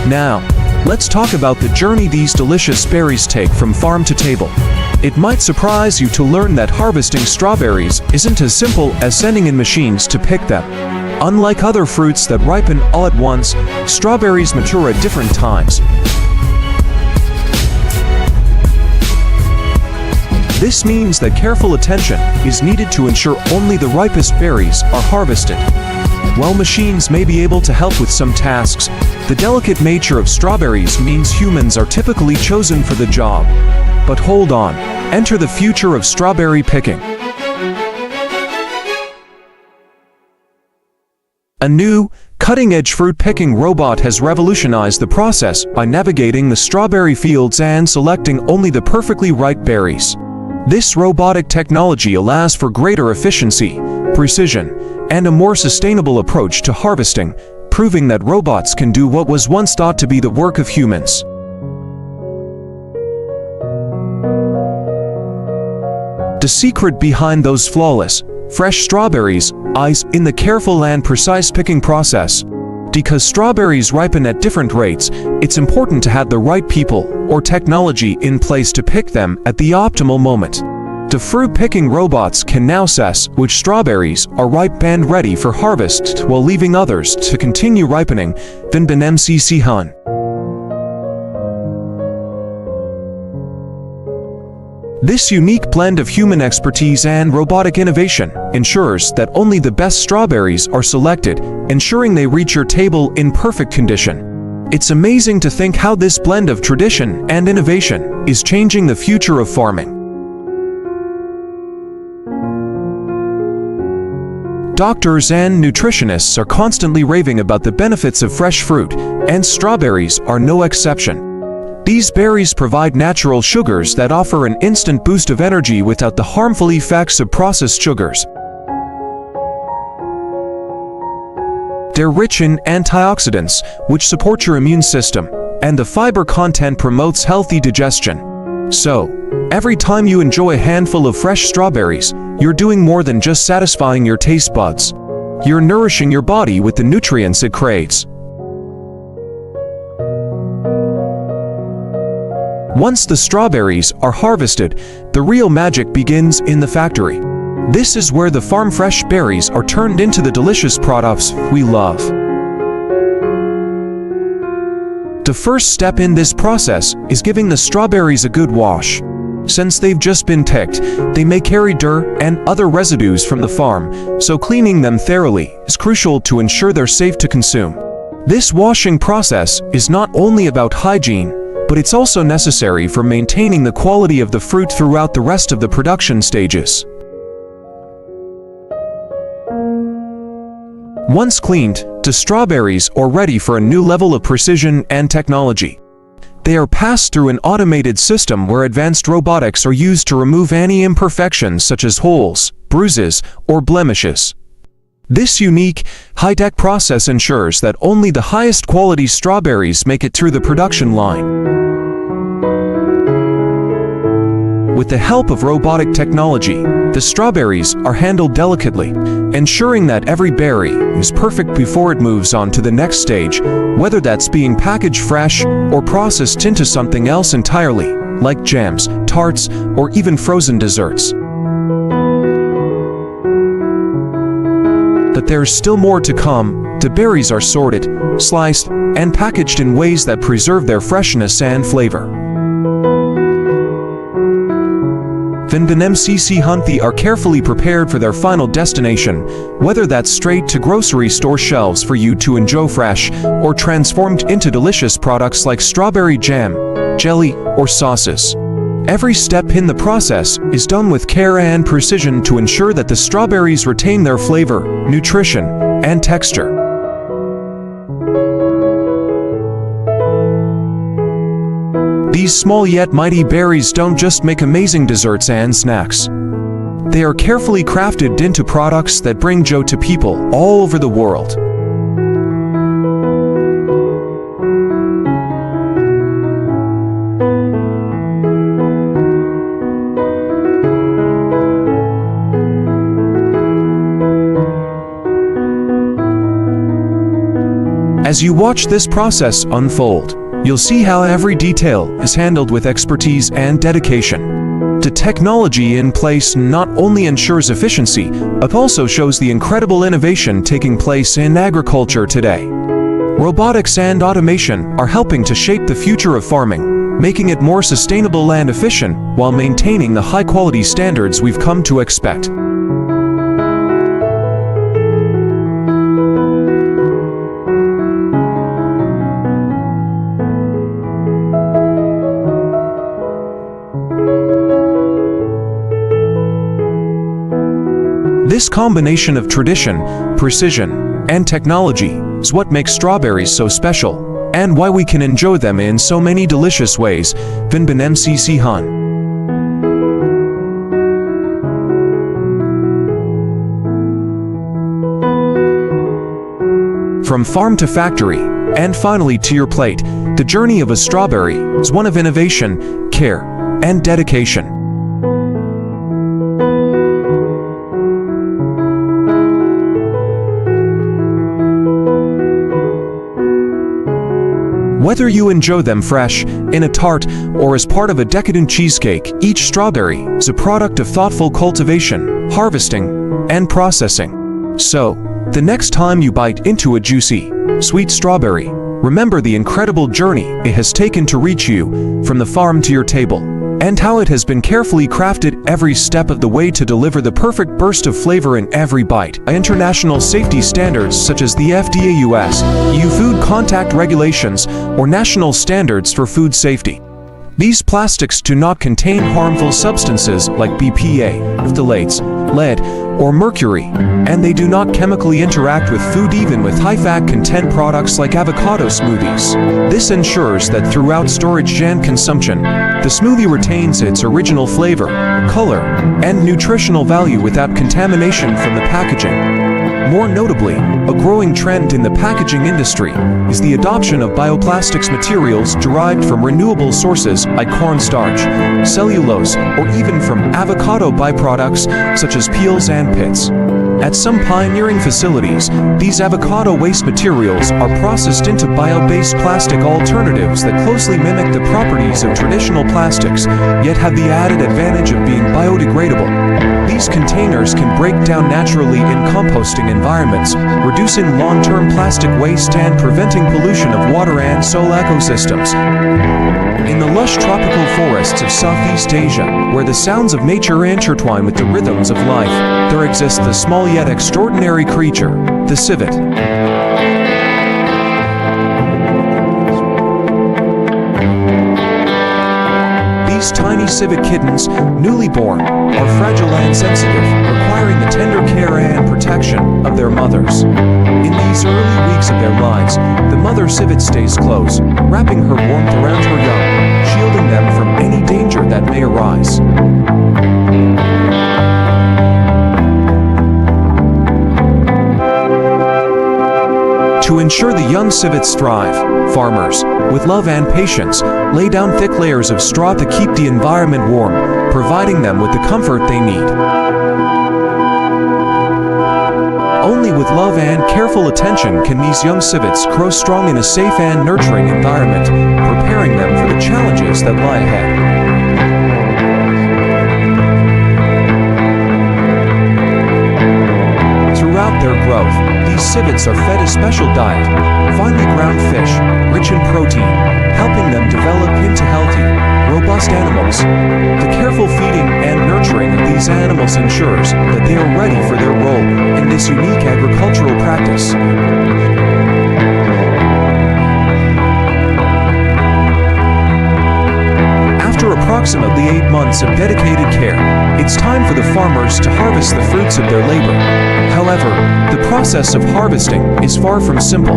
Now, let's talk about the journey these delicious berries take from farm to table. It might surprise you to learn that harvesting strawberries isn't as simple as sending in machines to pick them. Unlike other fruits that ripen all at once, strawberries mature at different times. This means that careful attention is needed to ensure only the ripest berries are harvested. While machines may be able to help with some tasks, the delicate nature of strawberries means humans are typically chosen for the job. But hold on, enter the future of strawberry picking. A new, cutting-edge fruit-picking robot has revolutionized the process by navigating the strawberry fields and selecting only the perfectly ripe berries. This robotic technology allows for greater efficiency, precision, and a more sustainable approach to harvesting, proving that robots can do what was once thought to be the work of humans. The secret behind those flawless, fresh strawberries lies in the careful and precise picking process. Because strawberries ripen at different rates, it's important to have the right people or technology in place to pick them at the optimal moment. The fruit picking robots can now assess which strawberries are ripe and ready for harvest while leaving others to continue ripening. Then MCC Han. This unique blend of human expertise and robotic innovation ensures that only the best strawberries are selected, ensuring they reach your table in perfect condition. It's amazing to think how this blend of tradition and innovation is changing the future of farming. Doctors and nutritionists are constantly raving about the benefits of fresh fruit, and strawberries are no exception. These berries provide natural sugars that offer an instant boost of energy without the harmful effects of processed sugars. They're rich in antioxidants, which support your immune system, and the fiber content promotes healthy digestion. So, every time you enjoy a handful of fresh strawberries, you're doing more than just satisfying your taste buds. You're nourishing your body with the nutrients it craves. Once the strawberries are harvested, the real magic begins in the factory. This is where the farm-fresh berries are turned into the delicious products we love. The first step in this process is giving the strawberries a good wash. Since they've just been picked, they may carry dirt and other residues from the farm, so cleaning them thoroughly is crucial to ensure they're safe to consume. This washing process is not only about hygiene, but it's also necessary for maintaining the quality of the fruit throughout the rest of the production stages. Once cleaned, the strawberries are ready for a new level of precision and technology. They are passed through an automated system where advanced robotics are used to remove any imperfections such as holes, bruises, or blemishes. This unique, high-tech process ensures that only the highest quality strawberries make it through the production line. With the help of robotic technology, the strawberries are handled delicately, ensuring that every berry is perfect before it moves on to the next stage, whether that's being packaged fresh or processed into something else entirely, like jams, tarts, or even frozen desserts. But there's still more to come. The berries are sorted, sliced, and packaged in ways that preserve their freshness and flavor. Then MCC Hunty are carefully prepared for their final destination, whether that's straight to grocery store shelves for you to enjoy fresh, or transformed into delicious products like strawberry jam, jelly, or sauces. Every step in the process is done with care and precision to ensure that the strawberries retain their flavor, nutrition, and texture. These small yet mighty berries don't just make amazing desserts and snacks. They are carefully crafted into products that bring joy to people all over the world. As you watch this process unfold, you'll see how every detail is handled with expertise and dedication. The technology in place not only ensures efficiency, but also shows the incredible innovation taking place in agriculture today. Robotics and automation are helping to shape the future of farming, making it more sustainable and efficient while maintaining the high-quality standards we've come to expect. This combination of tradition, precision, and technology is what makes strawberries so special, and why we can enjoy them in so many delicious ways. Vinban MCC Han. from farm to factory, and finally to your plate, the journey of a strawberry is one of innovation, care, and dedication. Whether you enjoy them fresh, in a tart, or as part of a decadent cheesecake, each strawberry is a product of thoughtful cultivation, harvesting, and processing. So, the next time you bite into a juicy, sweet strawberry, remember the incredible journey it has taken to reach you, from the farm to your table, and how it has been carefully crafted every step of the way to deliver the perfect burst of flavor in every bite. International safety standards such as the FDA US, EU Food Contact Regulations, or national standards for food safety. These plastics do not contain harmful substances like BPA, phthalates, lead, or mercury, and they do not chemically interact with food even with high-fat content products like avocado smoothies. This ensures that throughout storage and consumption, the smoothie retains its original flavor, color, and nutritional value without contamination from the packaging. More notably, a growing trend in the packaging industry is the adoption of bioplastics materials derived from renewable sources like cornstarch, cellulose, or even from avocado byproducts such as peels and pits. At some pioneering facilities, these avocado waste materials are processed into bio-based plastic alternatives that closely mimic the properties of traditional plastics, yet have the added advantage of being biodegradable. These containers can break down naturally in composting environments, reducing long-term plastic waste and preventing pollution of water and soil ecosystems. In the lush tropical forests of Southeast Asia, where the sounds of nature intertwine with the rhythms of life, there exists the small yet extraordinary creature, the civet. These tiny civet kittens, newly born, are fragile and sensitive, requiring the tender care and protection of their mothers. In these early weeks of their lives, the mother civet stays close, wrapping her warmth around her young, shielding them from any danger that may arise. To ensure the young civets thrive, farmers, with love and patience, lay down thick layers of straw to keep the environment warm, providing them with the comfort they need. Only with love and careful attention can these young civets grow strong in a safe and nurturing environment, preparing them for the challenges that lie ahead. Throughout their growth, these civets are fed a special diet, finely ground fish, rich in protein, helping them develop into healthy, robust animals. The careful feeding and nurturing of these animals ensures that they are ready for their role in this unique agricultural practice. After approximately 8 months of dedicated care, it's time for the farmers to harvest the fruits of their labor. However, the process of harvesting is far from simple.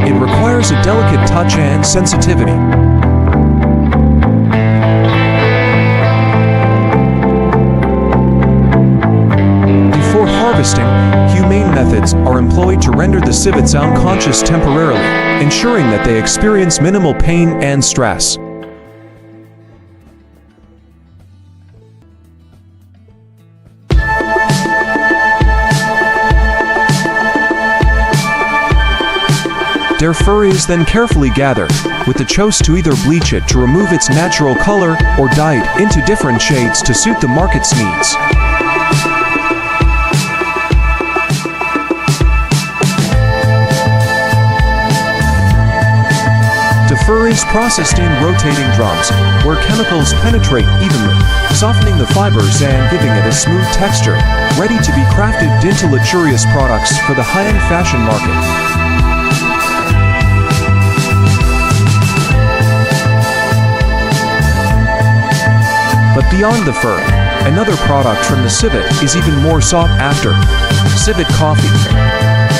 It requires a delicate touch and sensitivity. Before harvesting, humane methods are employed to render the civets unconscious temporarily, ensuring that they experience minimal pain and stress. Their fur is then carefully gathered, with the choice to either bleach it to remove its natural color or dye it into different shades to suit the market's needs. The fur is processed in rotating drums, where chemicals penetrate evenly, softening the fibers and giving it a smooth texture, ready to be crafted into luxurious products for the high-end fashion market. But beyond the fur, another product from the civet is even more sought after: civet coffee.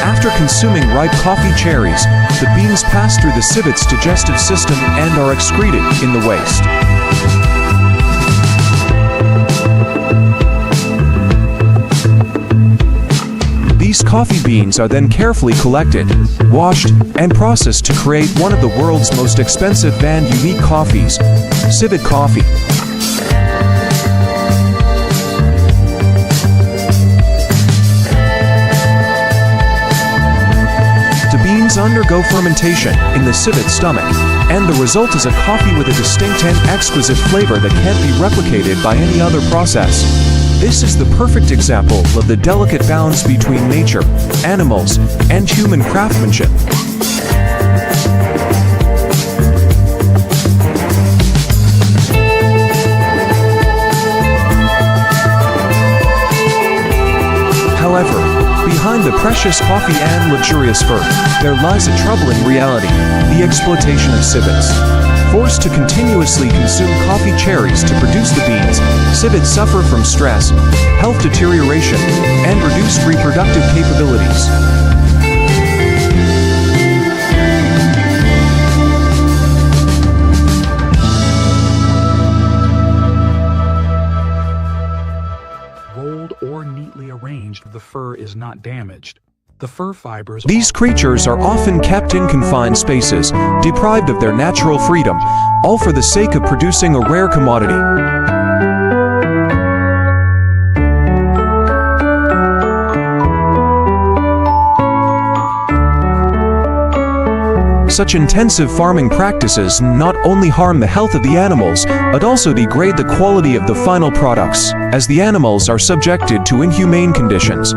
After consuming ripe coffee cherries, the beans pass through the civet's digestive system and are excreted in the waste. These These coffee beans are then carefully collected, washed, and processed to create one of the world's most expensive and unique coffees, civet coffee. The beans undergo fermentation in the civet stomach, and the result is a coffee with a distinct and exquisite flavor that can't be replicated by any other process. This is the perfect example of the delicate balance between nature, animals, and human craftsmanship. However, behind the precious coffee and luxurious fur, there lies a troubling reality: the exploitation of civets. Forced to continuously consume coffee cherries to produce the beans, civets suffer from stress, health deterioration, and reduced reproductive capabilities. Rolled or neatly arranged, the fur is not damaged. The fur fibers. These creatures are often kept in confined spaces, deprived of their natural freedom, all for the sake of producing a rare commodity. Such intensive farming practices not only harm the health of the animals, but also degrade the quality of the final products, as the animals are subjected to inhumane conditions.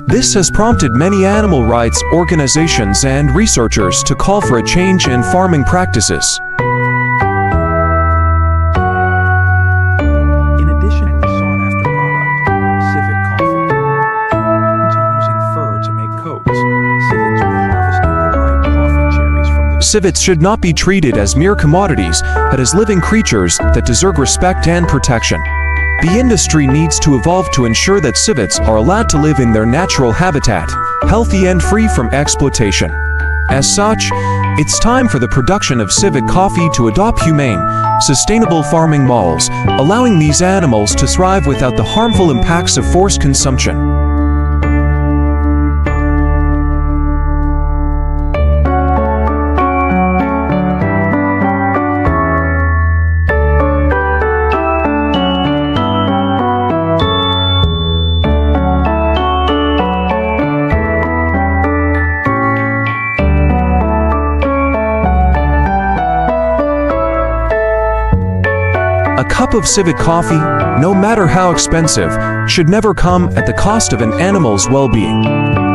This has prompted many animal rights organizations and researchers to call for a change in farming practices. In addition to the sought-after product, civet coffee, to using fur to make coats, civets were harvesting the ripe coffee cherries from the... Civets should not be treated as mere commodities, but as living creatures that deserve respect and protection. The industry needs to evolve to ensure that civets are allowed to live in their natural habitat, healthy and free from exploitation. As such, it's time for the production of civet coffee to adopt humane, sustainable farming models, allowing these animals to thrive without the harmful impacts of forced consumption. A cup of civet coffee, no matter how expensive, should never come at the cost of an animal's well-being. To ensure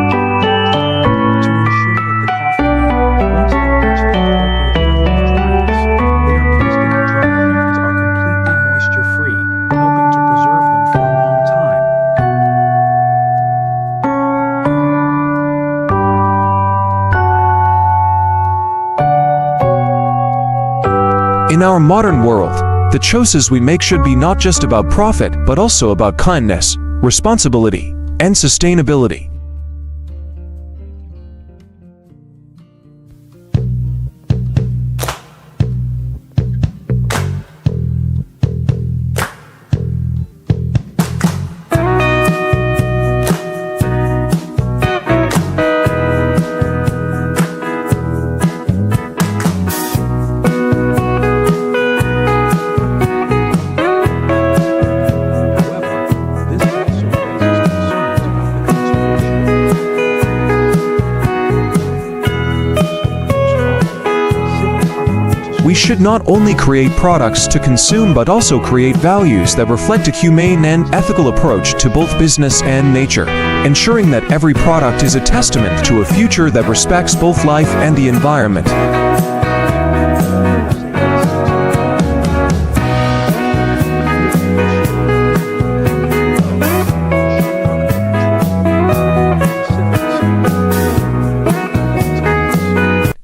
that the coffee bean, once they reach the appropriate level of dryness, they are placed in a drying unit are completely moisture-free, helping to preserve them for a long time. In our modern world, the choices we make should be not just about profit, but also about kindness, responsibility, and sustainability. We should not only create products to consume but also create values that reflect a humane and ethical approach to both business and nature, ensuring that every product is a testament to a future that respects both life and the environment.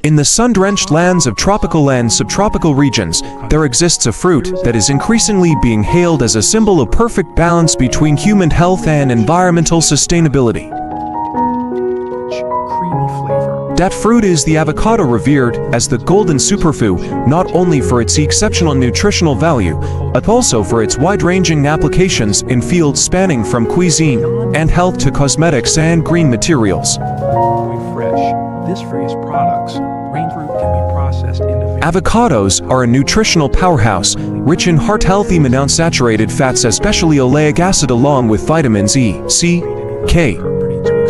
In the sun-drenched lands of tropical and subtropical regions, there exists a fruit that is increasingly being hailed as a symbol of perfect balance between human health and environmental sustainability. Creamy flavor. That fruit is the avocado, revered as the golden superfood, not only for its exceptional nutritional value, but also for its wide-ranging applications in fields spanning from cuisine and health to cosmetics and green materials. Fresh. This phrase products. Grain fruit can be processed into Avocados are a nutritional powerhouse, rich in heart-healthy monounsaturated fats, especially oleic acid, along with vitamins E, C, K,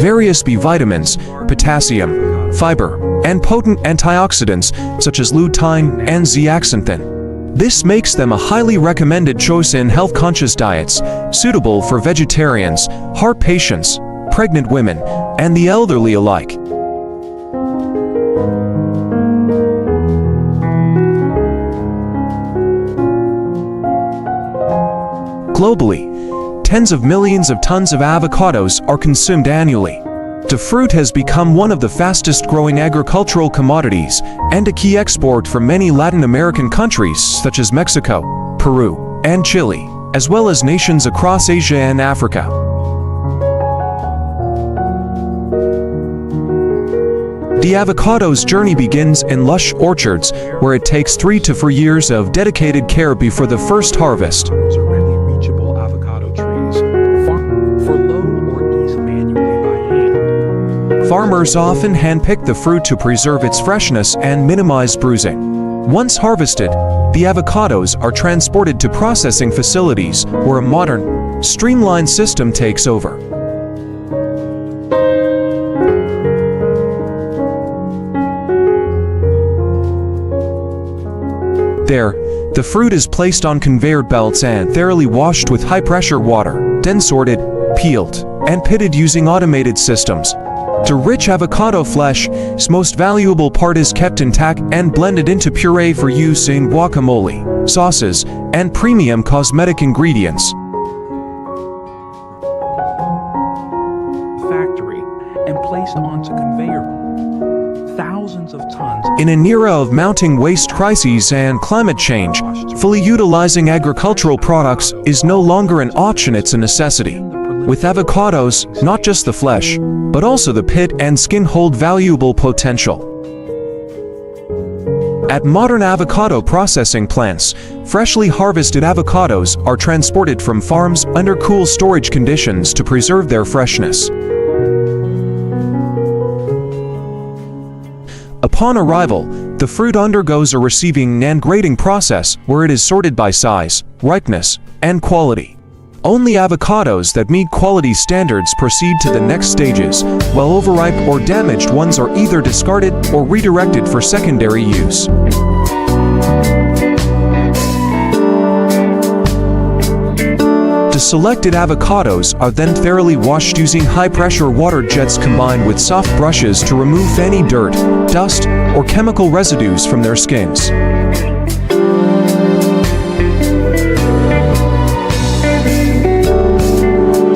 various B vitamins, potassium, fiber, and potent antioxidants such as lutein and zeaxanthin. This makes them a highly recommended choice in health-conscious diets, suitable for vegetarians, heart patients, pregnant women, and the elderly alike. Globally, tens of millions of tons of avocados are consumed annually. The fruit has become one of the fastest-growing agricultural commodities and a key export for many Latin American countries such as Mexico, Peru, and Chile, as well as nations across Asia and Africa. The avocado's journey begins in lush orchards, where it takes 3 to 4 years of dedicated care before the first harvest. Farmers often hand-pick the fruit to preserve its freshness and minimize bruising. Once harvested, the avocados are transported to processing facilities where a modern, streamlined system takes over. There, the fruit is placed on conveyor belts and thoroughly washed with high-pressure water, then sorted, peeled, and pitted using automated systems. The rich avocado flesh's most valuable part is kept intact and blended into puree for use in guacamole, sauces, and premium cosmetic ingredients. Factory and placed onto conveyor. Thousands of tons. In an era of mounting waste crises and climate change, fully utilizing agricultural products is no longer an option, it's a necessity. With avocados, not just the flesh, but also the pit and skin hold valuable potential. At modern avocado processing plants, freshly harvested avocados are transported from farms under cool storage conditions to preserve their freshness. Upon arrival, the fruit undergoes a receiving and grading process where it is sorted by size, ripeness, and quality. Only avocados that meet quality standards proceed to the next stages, while overripe or damaged ones are either discarded or redirected for secondary use. The selected avocados are then thoroughly washed using high-pressure water jets combined with soft brushes to remove any dirt, dust, or chemical residues from their skins.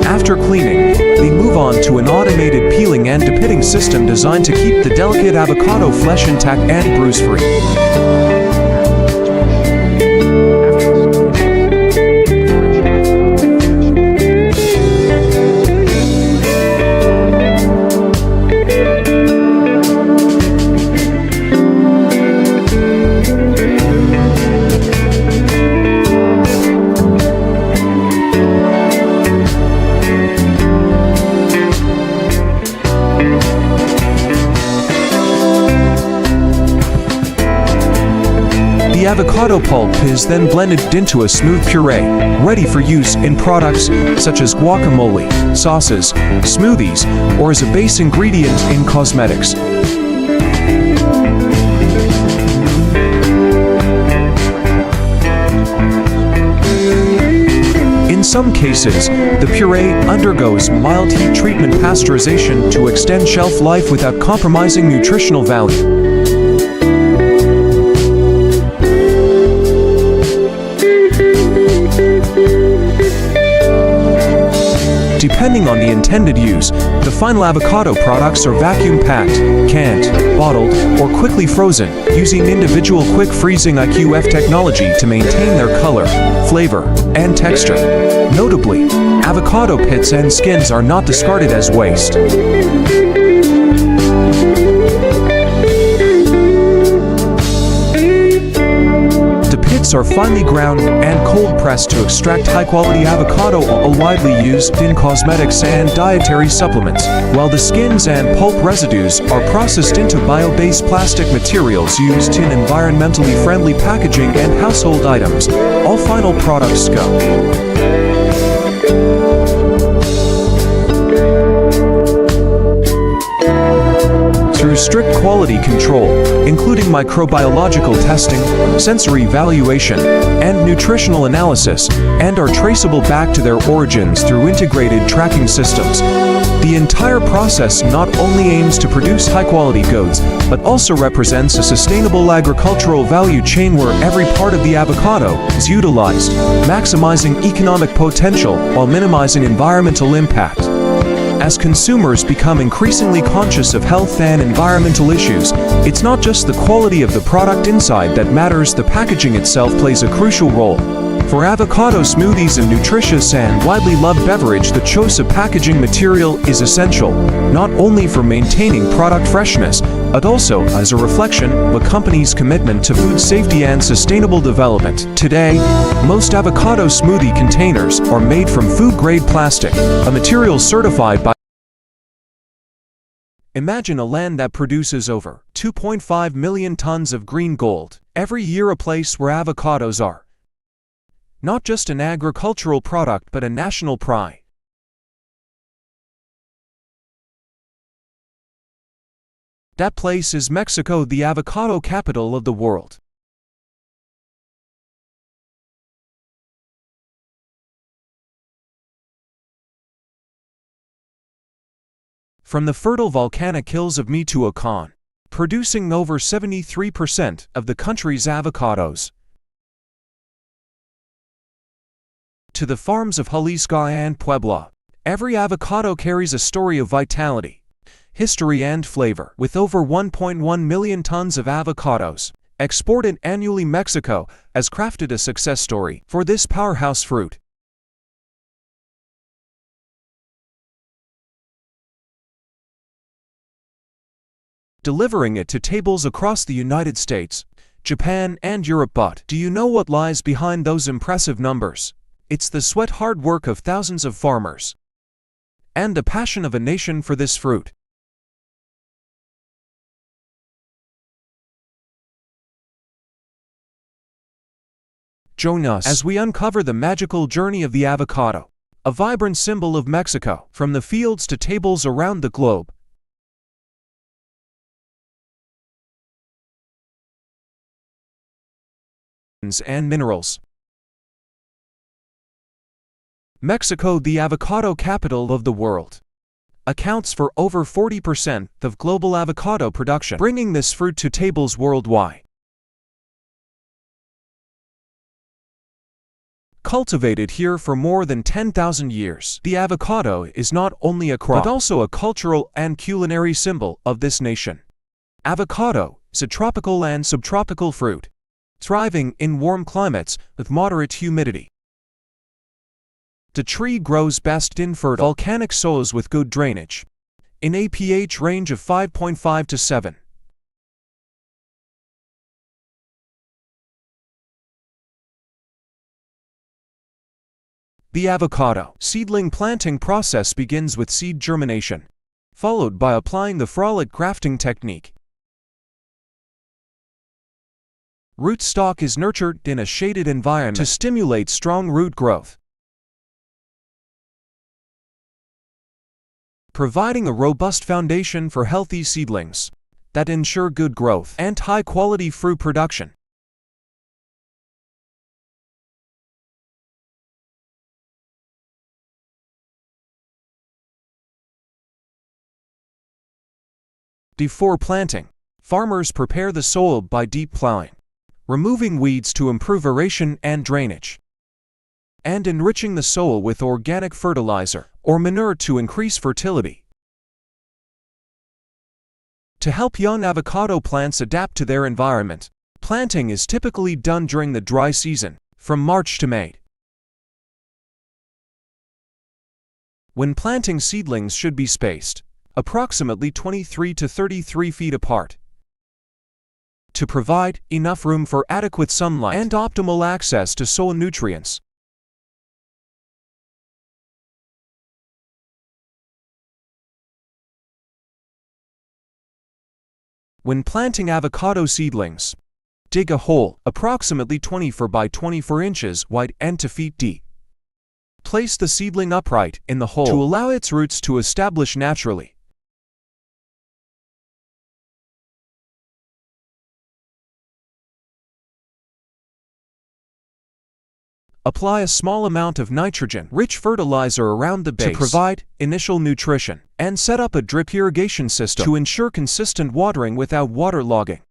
After cleaning, they move on to an automated peeling and depitting system designed to keep the delicate avocado flesh intact and bruise-free. The avocado pulp is then blended into a smooth puree, ready for use in products such as guacamole, sauces, smoothies, or as a base ingredient in cosmetics. In some cases, the puree undergoes mild heat treatment pasteurization to extend shelf life without compromising nutritional value. Depending on the intended use, the final avocado products are vacuum-packed, canned, bottled, or quickly frozen, using individual quick freezing IQF technology to maintain their color, flavor, and texture. Notably, avocado pits and skins are not discarded as waste. leaves are finely ground and cold-pressed to extract high-quality avocado oil widely used in cosmetics and dietary supplements, while the skins and pulp residues are processed into bio-based plastic materials used in environmentally friendly packaging and household items. All final products go. Through strict quality control, including microbiological testing, sensory evaluation, and nutritional analysis, and are traceable back to their origins through integrated tracking systems. The entire process not only aims to produce high-quality goods, but also represents a sustainable agricultural value chain where every part of the avocado is utilized, maximizing economic potential while minimizing environmental impact. As consumers become increasingly conscious of health and environmental issues, it's not just the quality of the product inside that matters, the packaging itself plays a crucial role. For avocado smoothies, a nutritious and widely loved beverage, the choice of packaging material is essential, not only for maintaining product freshness, but also as a reflection of a company's commitment to food safety and sustainable development. Today, most avocado smoothie containers are made from food-grade plastic, a material certified by. Imagine a land that produces over 2.5 million tons of green gold every year, a place where avocados are not just an agricultural product but a national pride. That place is Mexico, the avocado capital of the world. From the fertile volcanic hills of Michoacán, producing over 73% of the country's avocados, to the farms of Jalisco and Puebla, every avocado carries a story of vitality, history and flavor. With over 1.1 million tons of avocados exported annually, Mexico has crafted a success story for this powerhouse fruit. Delivering it to tables across the United States, Japan, and Europe. But do you know what lies behind those impressive numbers? It's the sweat, hard work of thousands of farmers and the passion of a nation for this fruit. Join us as we uncover the magical journey of the avocado, a vibrant symbol of Mexico, from the fields to tables around the globe. And minerals. Mexico, the avocado capital of the world, accounts for over 40% of global avocado production, bringing this fruit to tables worldwide. Cultivated here for more than 10,000 years, the avocado is not only a crop, but also a cultural and culinary symbol of this nation. Avocado is a tropical and subtropical fruit, thriving in warm climates with moderate humidity. The tree grows best in fertile volcanic soils with good drainage, in a pH range of 5.5 to 7. The avocado seedling planting process begins with seed germination, followed by applying the frolic grafting technique. Rootstock is nurtured in a shaded environment to stimulate strong root growth, providing a robust foundation for healthy seedlings that ensure good growth and high-quality fruit production. Before planting, farmers prepare the soil by deep plowing, removing weeds to improve aeration and drainage, and enriching the soil with organic fertilizer or manure to increase fertility. To help young avocado plants adapt to their environment, planting is typically done during the dry season, from March to May. When planting, seedlings should be spaced approximately 23 to 33 feet apart. to provide enough room for adequate sunlight and optimal access to soil nutrients. When planting avocado seedlings, dig a hole approximately 24 by 24 inches wide and 2 feet deep. Place the seedling upright in the hole to allow its roots to establish naturally. Apply a small amount of nitrogen-rich fertilizer around the base to provide initial nutrition, and set up a drip irrigation system to ensure consistent watering without waterlogging.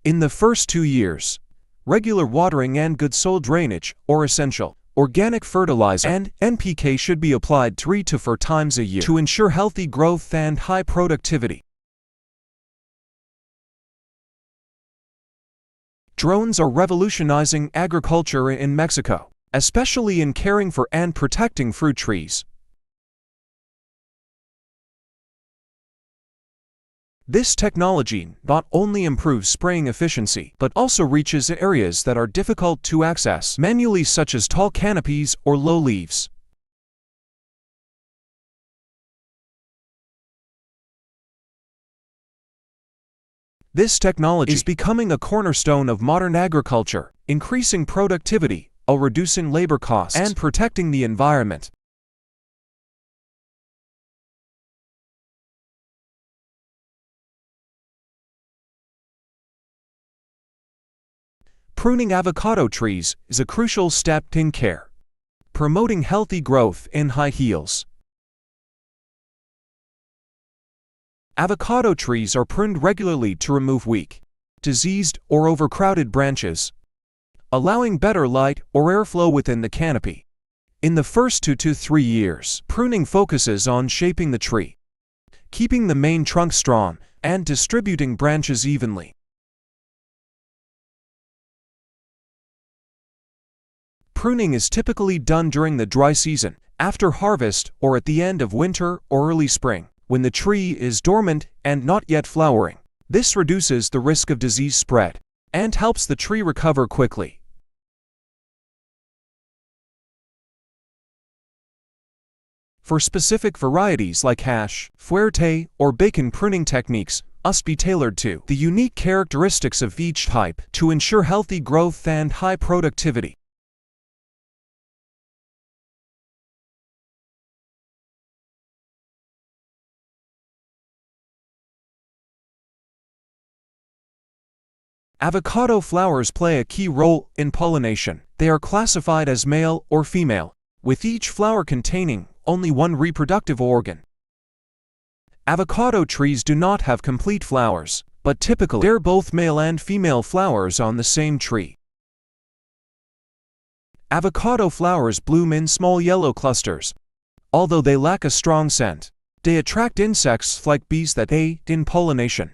In the first 2 years, regular watering and good soil drainage are essential. Organic fertilizer and NPK should be applied 3 to 4 times a year to ensure healthy growth and high productivity. Drones are revolutionizing agriculture in Mexico, especially in caring for and protecting fruit trees. This technology not only improves spraying efficiency, but also reaches areas that are difficult to access manually, such as tall canopies or low leaves. This technology is becoming a cornerstone of modern agriculture, increasing productivity, while reducing labor costs and protecting the environment. Pruning avocado trees is a crucial step in care, promoting healthy growth in high yields. Avocado trees are pruned regularly to remove weak, diseased, or overcrowded branches, allowing better light or airflow within the canopy. In the first 2 to 3 years, pruning focuses on shaping the tree, keeping the main trunk strong, and distributing branches evenly. Pruning is typically done during the dry season, after harvest, or at the end of winter or early spring, when the tree is dormant and not yet flowering. This reduces the risk of disease spread and helps the tree recover quickly. For specific varieties like hash, fuerte, or bacon, pruning techniques must be tailored to the unique characteristics of each type to ensure healthy growth and high productivity. Avocado flowers play a key role in pollination. They are classified as male or female, with each flower containing only one reproductive organ. Avocado trees do not have complete flowers, but typically bear both male and female flowers on the same tree. Avocado flowers bloom in small yellow clusters. Although they lack a strong scent, they attract insects like bees that aid in pollination.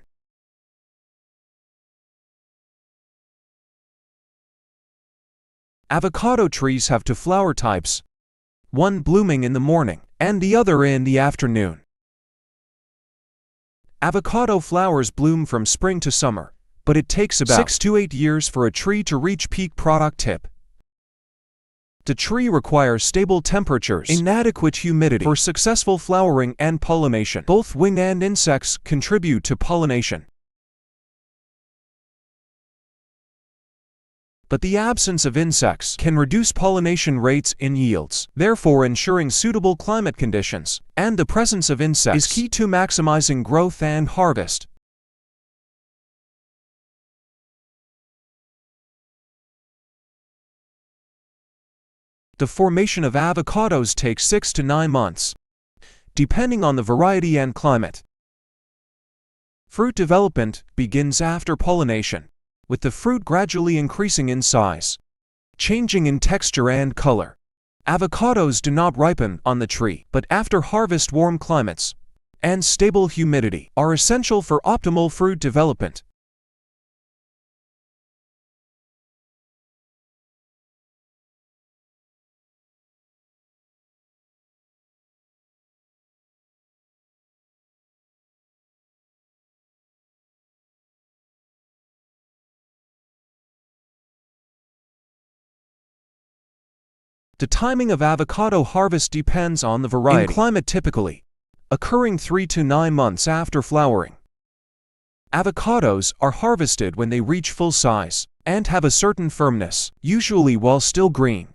Avocado trees have 2 flower types, one blooming in the morning and the other in the afternoon. Avocado flowers bloom from spring to summer, but it takes about 6 to 8 years for a tree to reach peak product tip. The tree requires stable temperatures and adequate humidity for successful flowering and pollination. Both wind and insects contribute to pollination. But the absence of insects can reduce pollination rates and yields. Therefore, ensuring suitable climate conditions and the presence of insects is key to maximizing growth and harvest. The formation of avocados takes 6 to 9 months, depending on the variety and climate. Fruit development begins after pollination, with the fruit gradually increasing in size, changing in texture and color. Avocados do not ripen on the tree, but after harvest warm climates, and stable humidity are essential for optimal fruit development. The timing of avocado harvest depends on the variety. In climate typically occurring 3 to 9 months after flowering, avocados are harvested when they reach full size and have a certain firmness, usually while still green.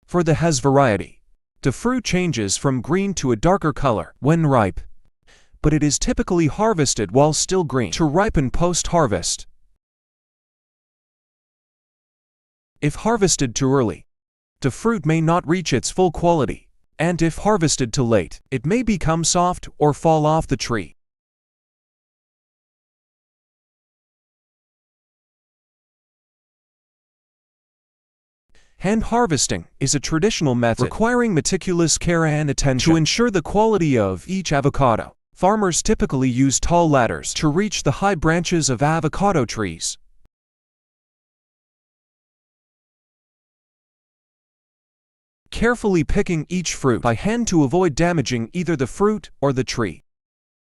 For the Hez variety, the fruit changes from green to a darker color when ripe, but it is typically harvested while still green to ripen post-harvest. If harvested too early, the fruit may not reach its full quality, and if harvested too late, it may become soft or fall off the tree. Hand harvesting is a traditional method requiring meticulous care and attention to ensure the quality of each avocado. Farmers typically use tall ladders to reach the high branches of avocado trees. Carefully picking each fruit by hand to avoid damaging either the fruit or the tree.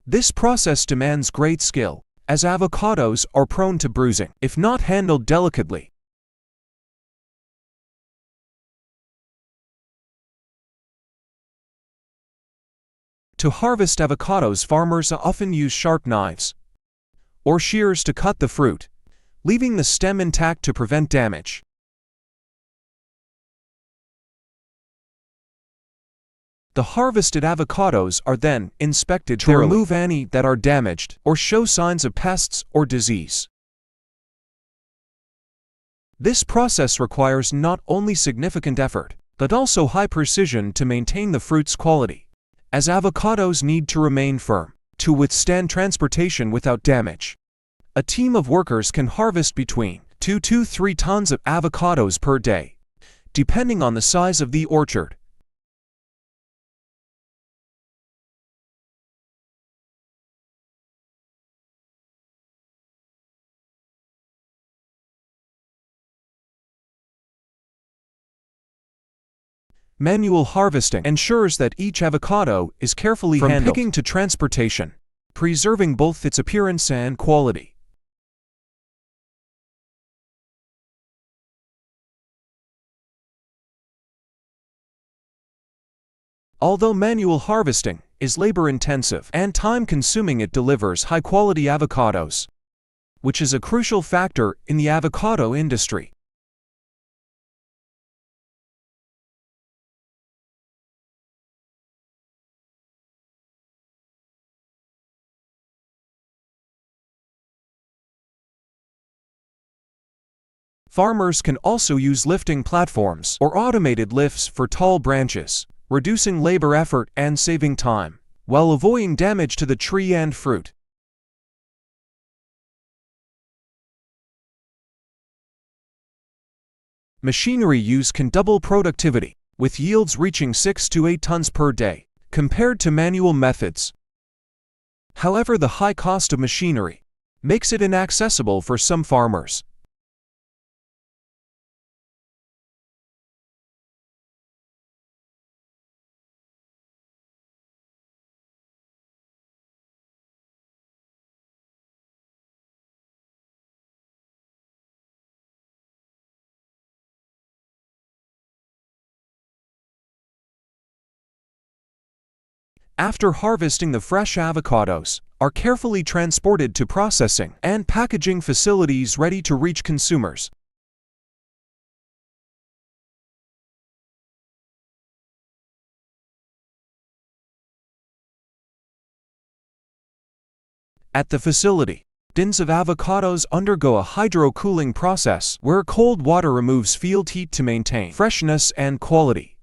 This process demands great skill, as avocados are prone to bruising if not handled delicately. To harvest avocados, farmers often use sharp knives or shears to cut the fruit, leaving the stem intact to prevent damage. The harvested avocados are then inspected to remove any that are damaged or show signs of pests or disease. This process requires not only significant effort, but also high precision to maintain the fruit's quality, as avocados need to remain firm to withstand transportation without damage. A team of workers can harvest between 2 to 3 tons of avocados per day, depending on the size of the orchard. Manual harvesting ensures that each avocado is carefully handled from picking to transportation, preserving both its appearance and quality. Although manual harvesting is labor-intensive and time-consuming, it delivers high-quality avocados, which is a crucial factor in the avocado industry. Farmers can also use lifting platforms or automated lifts for tall branches, reducing labor effort and saving time, while avoiding damage to the tree and fruit. Machinery use can double productivity, with yields reaching 6 to 8 tons per day, compared to manual methods. However, the high cost of machinery makes it inaccessible for some farmers. After harvesting, the fresh avocados are carefully transported to processing and packaging facilities ready to reach consumers. At the facility, tins of avocados undergo a hydro-cooling process where cold water removes field heat to maintain freshness and quality.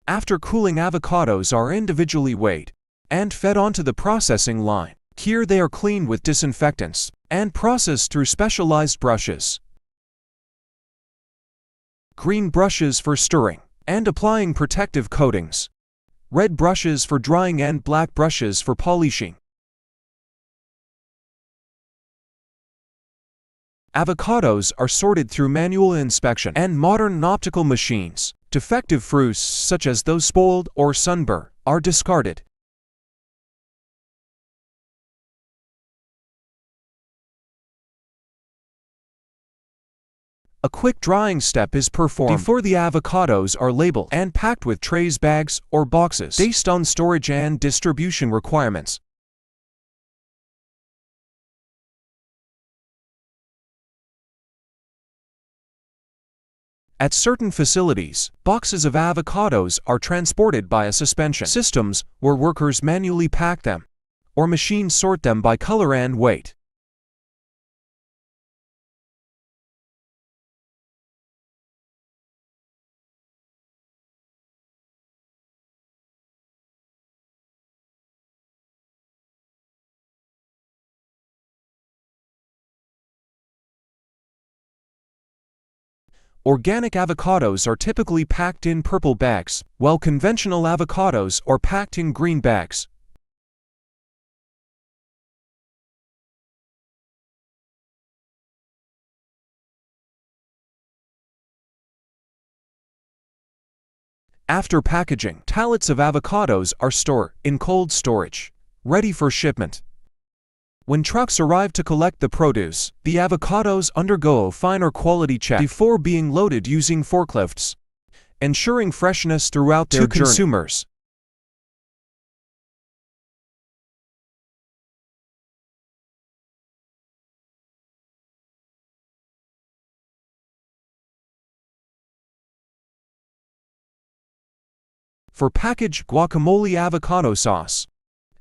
After cooling, avocados are individually weighed and fed onto the processing line. Here they are cleaned with disinfectants and processed through specialized brushes. Green brushes for stirring and applying protective coatings. Red brushes for drying and black brushes for polishing. Avocados are sorted through manual inspection and modern optical machines. Defective fruits, such as those spoiled or sunburned, are discarded. A quick drying step is performed before the avocados are labeled and packed with trays, bags, or boxes based on storage and distribution requirements. At certain facilities, boxes of avocados are transported by a suspension systems where workers manually pack them, or machines sort them by color and weight. Organic avocados are typically packed in purple bags, while conventional avocados are packed in green bags. After packaging, pallets of avocados are stored in cold storage, ready for shipment. When trucks arrive to collect the produce, the avocados undergo a finer quality check before being loaded using forklifts, ensuring freshness throughout their journey. To consumers, for packaged guacamole avocado sauce,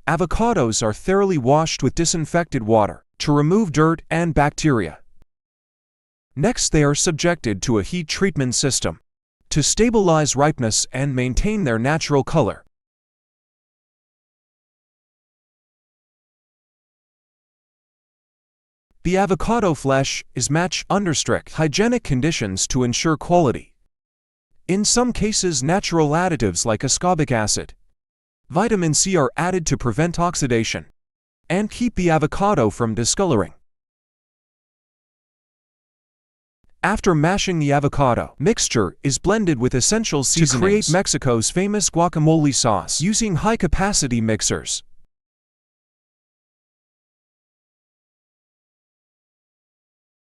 avocados are thoroughly washed with disinfected water to remove dirt and bacteria. Next, they are subjected to a heat treatment system to stabilize ripeness and maintain their natural color. The avocado flesh is matched under strict hygienic conditions to ensure quality. In some cases, natural additives like ascorbic acid, vitamin C are added to prevent oxidation and keep the avocado from discoloring. After mashing, the avocado mixture is blended with essential seasonings to create Mexico's famous guacamole sauce using high-capacity mixers.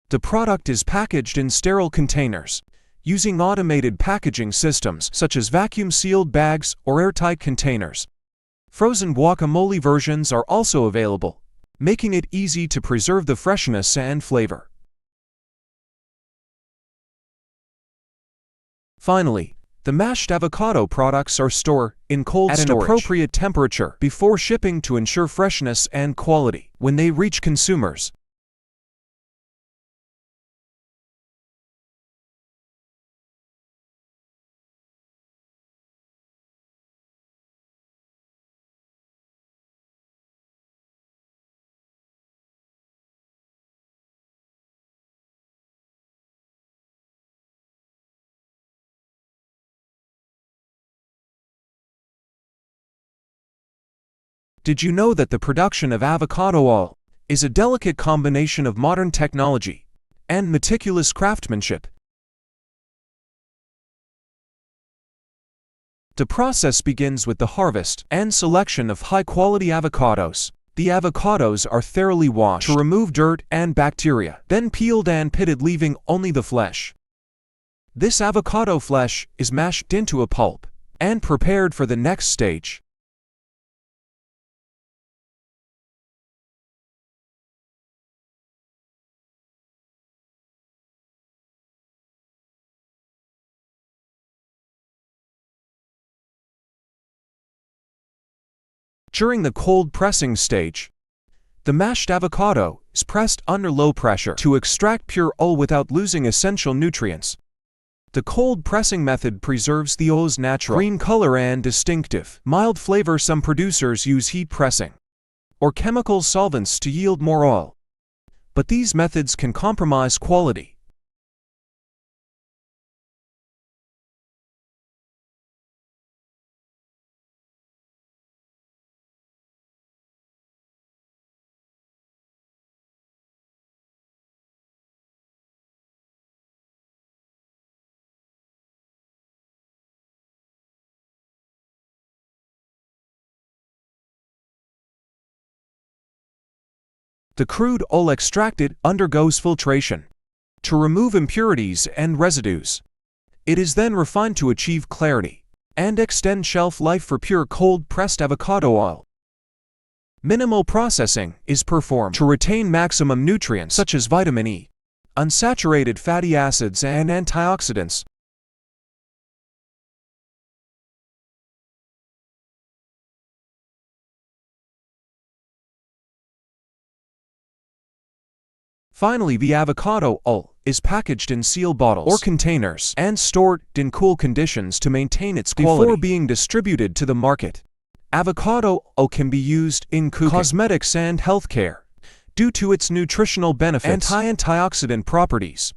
The product is packaged in sterile containers using automated packaging systems such as vacuum-sealed bags or airtight containers. Frozen guacamole versions are also available, making it easy to preserve the freshness and flavor. Finally, the mashed avocado products are stored in cold storage at an appropriate temperature before shipping to ensure freshness and quality when they reach consumers. Did you know that the production of avocado oil is a delicate combination of modern technology and meticulous craftsmanship? The process begins with the harvest and selection of high-quality avocados. The avocados are thoroughly washed to remove dirt and bacteria, then peeled and pitted, leaving only the flesh. This avocado flesh is mashed into a pulp and prepared for the next stage. During the cold pressing stage, the mashed avocado is pressed under low pressure to extract pure oil without losing essential nutrients. The cold pressing method preserves the oil's natural green color and distinctive mild flavor. Some producers use heat pressing or chemical solvents to yield more oil, but these methods can compromise quality. The crude oil extracted undergoes filtration to remove impurities and residues. It is then refined to achieve clarity and extend shelf life for pure cold-pressed avocado oil. Minimal processing is performed to retain maximum nutrients such as vitamin E, unsaturated fatty acids, and antioxidants. Finally, the avocado oil is packaged in seal bottles or containers and stored in cool conditions to maintain its quality before being distributed to the market. Avocado oil can be used in cooking, cosmetics, and healthcare due to its nutritional benefits and high antioxidant properties.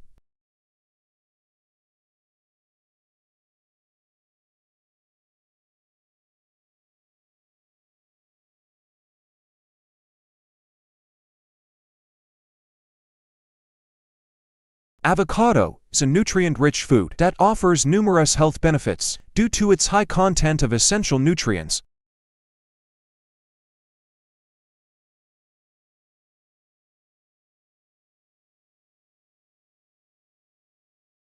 Avocado is a nutrient-rich food that offers numerous health benefits due to its high content of essential nutrients.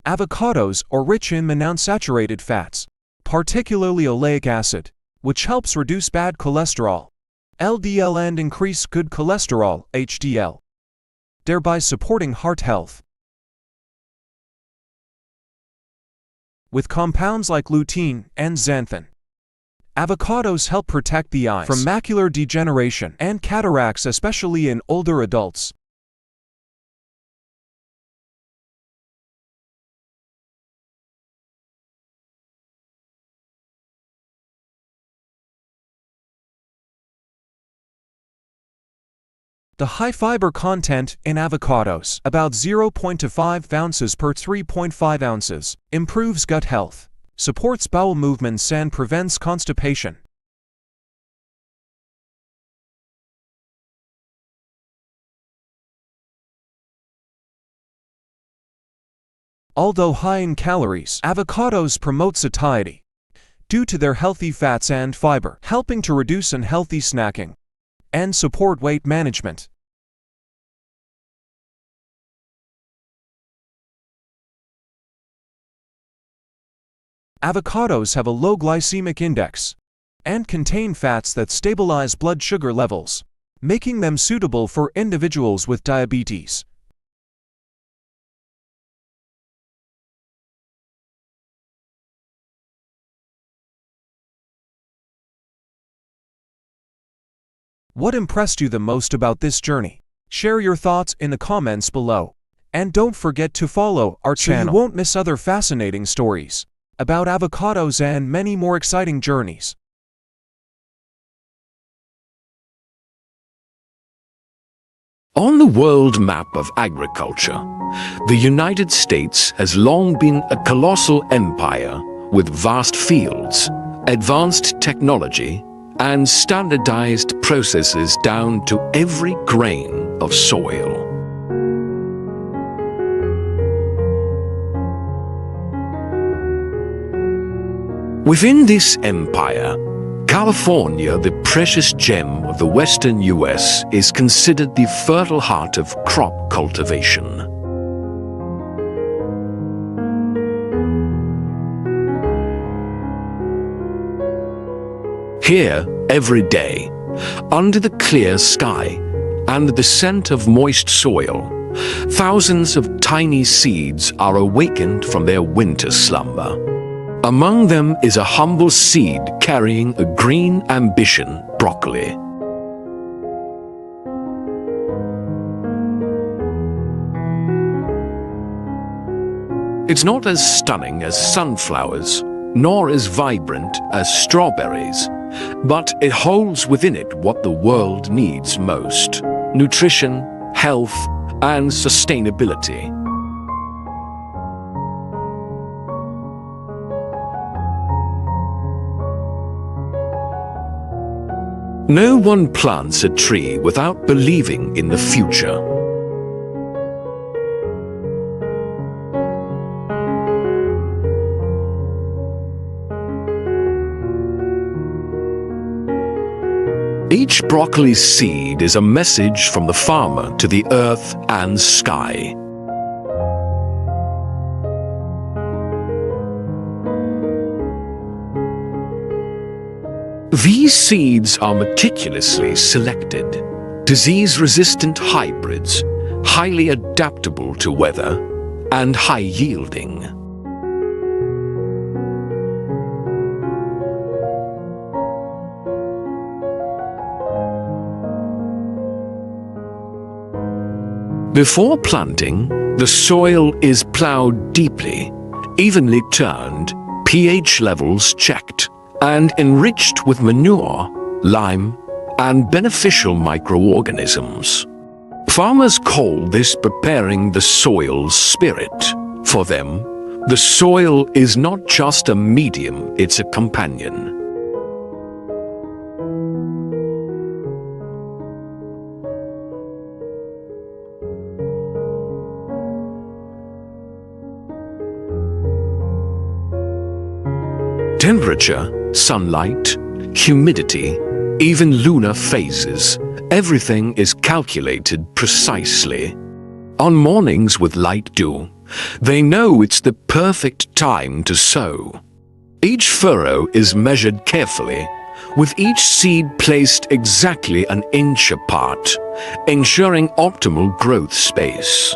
Avocados are rich in monounsaturated fats, particularly oleic acid, which helps reduce bad cholesterol, LDL, and increase good cholesterol, HDL, thereby supporting heart health. With compounds like lutein and xanthan, avocados help protect the eyes from macular degeneration and cataracts, especially in older adults. The high fiber content in avocados, about 0.25 ounces per 3.5 ounces, improves gut health, supports bowel movements, and prevents constipation. Although high in calories, avocados promote satiety due to their healthy fats and fiber, helping to reduce unhealthy snacking and support weight management. Avocados have a low glycemic index and contain fats that stabilize blood sugar levels, making them suitable for individuals with diabetes. What impressed you the most about this journey? Share your thoughts in the comments below. And don't forget to follow our channel so you won't miss other fascinating stories about avocados and many more exciting journeys. On the world map of agriculture, the United States has long been a colossal empire with vast fields, advanced technology, and standardized processes down to every grain of soil. Within this empire, California, the precious gem of the western US, is considered the fertile heart of crop cultivation. Here, every day, under the clear sky and the scent of moist soil, thousands of tiny seeds are awakened from their winter slumber. Among them is a humble seed carrying a green ambition, broccoli. It's not as stunning as sunflowers, nor as vibrant as strawberries, but it holds within it what the world needs most: nutrition, health, and sustainability. No one plants a tree without believing in the future. Each broccoli seed is a message from the farmer to the earth and sky. These seeds are meticulously selected, disease-resistant hybrids, highly adaptable to weather, and high-yielding. Before planting, the soil is plowed deeply, evenly turned, pH levels checked, and enriched with manure, lime, and beneficial microorganisms. Farmers call this preparing the soil's spirit. For them, the soil is not just a medium, it's a companion. Temperature, sunlight, humidity, even lunar phases, everything is calculated precisely. On mornings with light dew, they know it's the perfect time to sow. Each furrow is measured carefully, with each seed placed exactly an inch apart, ensuring optimal growth space.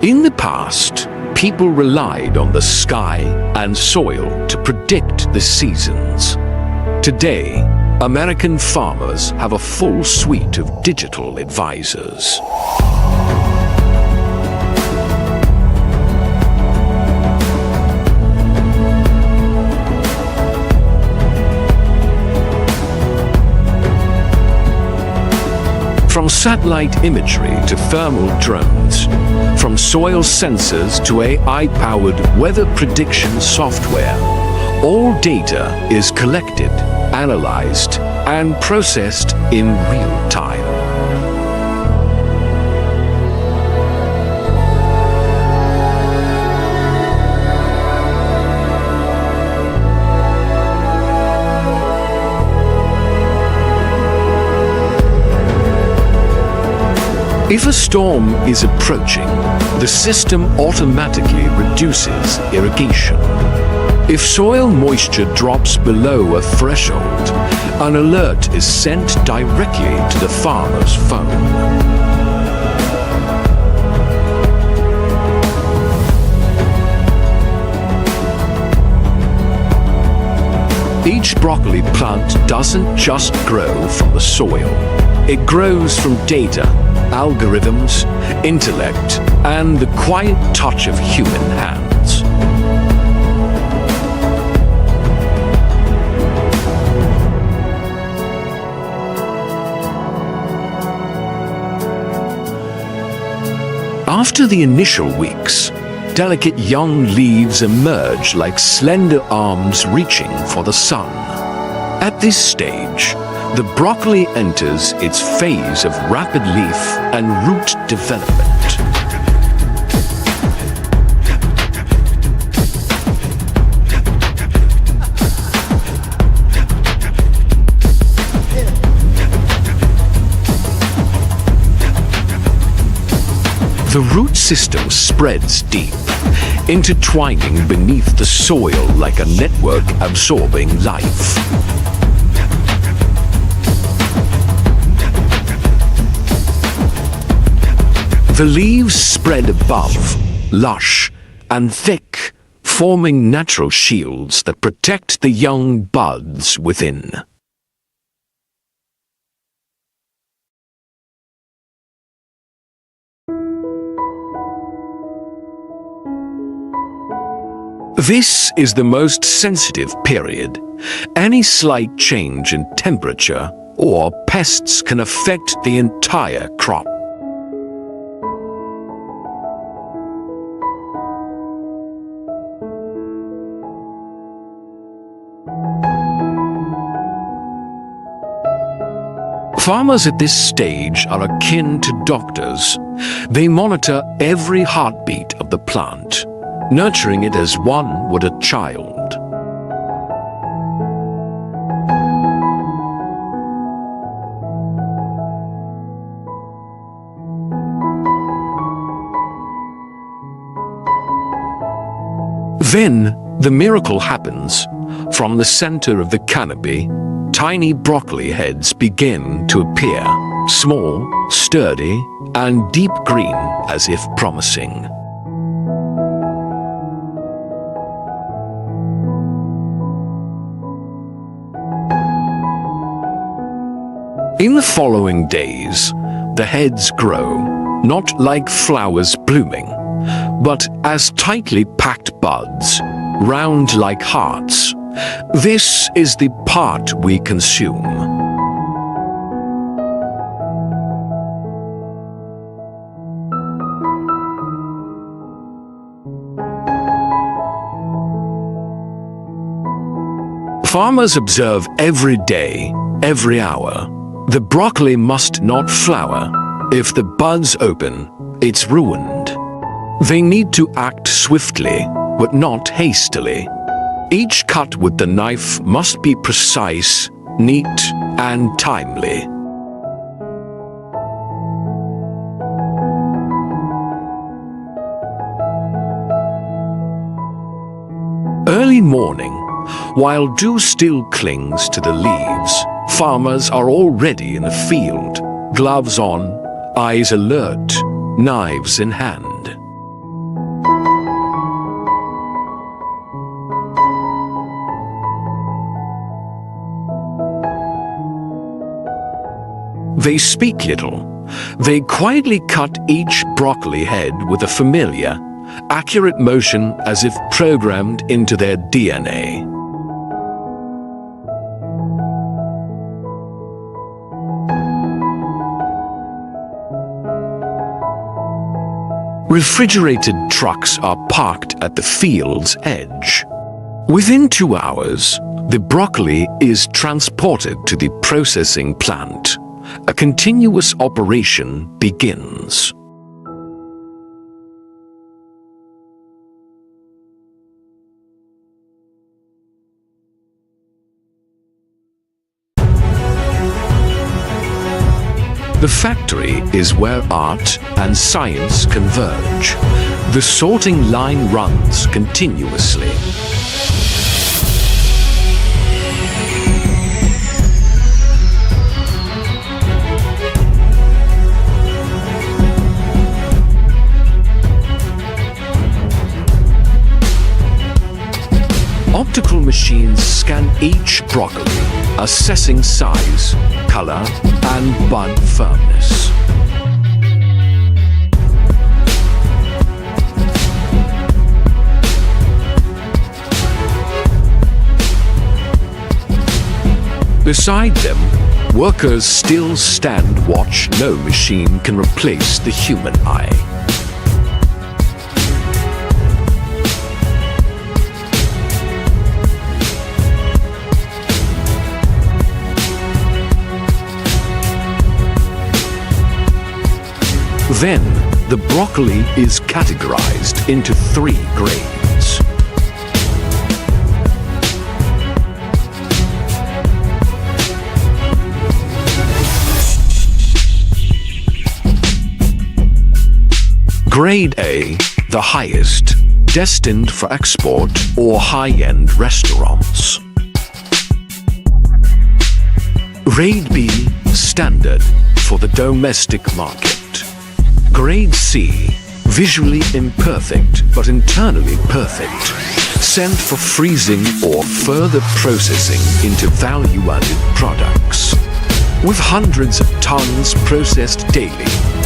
In the past, people relied on the sky and soil to predict the seasons. Today, American farmers have a full suite of digital advisors. From satellite imagery to thermal drones, from soil sensors to AI-powered weather prediction software, all data is collected, analyzed, and processed in real time. If a storm is approaching, the system automatically reduces irrigation. If soil moisture drops below a threshold, an alert is sent directly to the farmer's phone. Each broccoli plant doesn't just grow from the soil. It grows from data, algorithms, intellect, and the quiet touch of human hands. After the initial weeks, delicate young leaves emerge like slender arms reaching for the sun. At this stage, the broccoli enters its phase of rapid leaf and root development. The root system spreads deep, intertwining beneath the soil like a network absorbing life. The leaves spread above, lush and thick, forming natural shields that protect the young buds within. This is the most sensitive period. Any slight change in temperature or pests can affect the entire crop. Farmers at this stage are akin to doctors. They monitor every heartbeat of the plant, nurturing it as one would a child. Then, the miracle happens. From the center of the canopy, tiny broccoli heads begin to appear, small, sturdy, and deep green, as if promising. In the following days, the heads grow, not like flowers blooming, but as tightly packed buds, round like hearts. This is the part we consume. Farmers observe every day, every hour. The broccoli must not flower. If the buds open, it's ruined. They need to act swiftly, but not hastily. Each cut with the knife must be precise, neat, and timely. Early morning, while dew still clings to the leaves, farmers are already in the field, gloves on, eyes alert, knives in hand. They speak little. They quietly cut each broccoli head with a familiar, accurate motion as if programmed into their DNA. Refrigerated trucks are parked at the field's edge. Within 2 hours, the broccoli is transported to the processing plant. A continuous operation begins. The factory is where art and science converge. The sorting line runs continuously. Optical machines scan each broccoli, assessing size, color, and bud firmness. Beside them, workers still stand watch. No machine can replace the human eye. Then, the broccoli is categorized into 3 grades. Grade A, the highest, destined for export or high-end restaurants. Grade B, standard, for the domestic market. Grade C, visually imperfect but internally perfect, sent for freezing or further processing into value-added products. With hundreds of tons processed daily,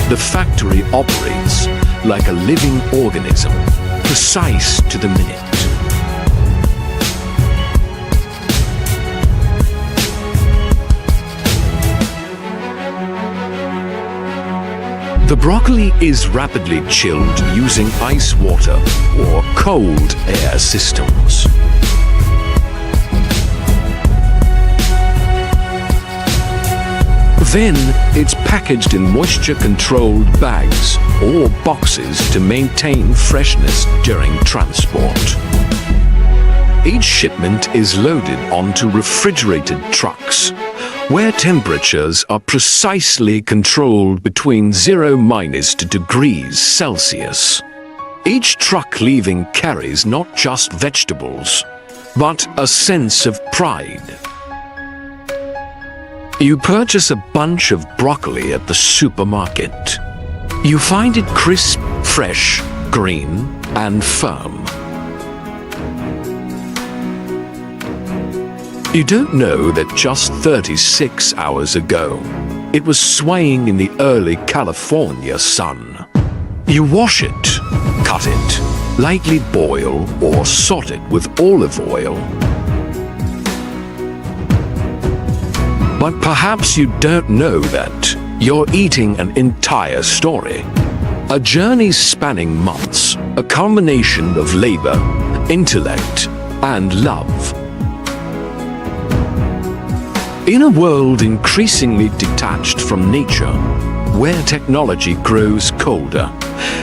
the factory operates like a living organism, precise to the minute. The broccoli is rapidly chilled using ice water or cold air systems. Then it's packaged in moisture-controlled bags or boxes to maintain freshness during transport. Each shipment is loaded onto refrigerated trucks, where temperatures are precisely controlled between 0- degrees Celsius. Each truck leaving carries not just vegetables, but a sense of pride. You purchase a bunch of broccoli at the supermarket. You find it crisp, fresh, green, and firm. You don't know that just 36 hours ago, it was swaying in the early California sun. You wash it, cut it, lightly boil or saute it with olive oil. But perhaps you don't know that you're eating an entire story. A journey spanning months, a culmination of labor, intellect, and love. In a world increasingly detached from nature, where technology grows colder,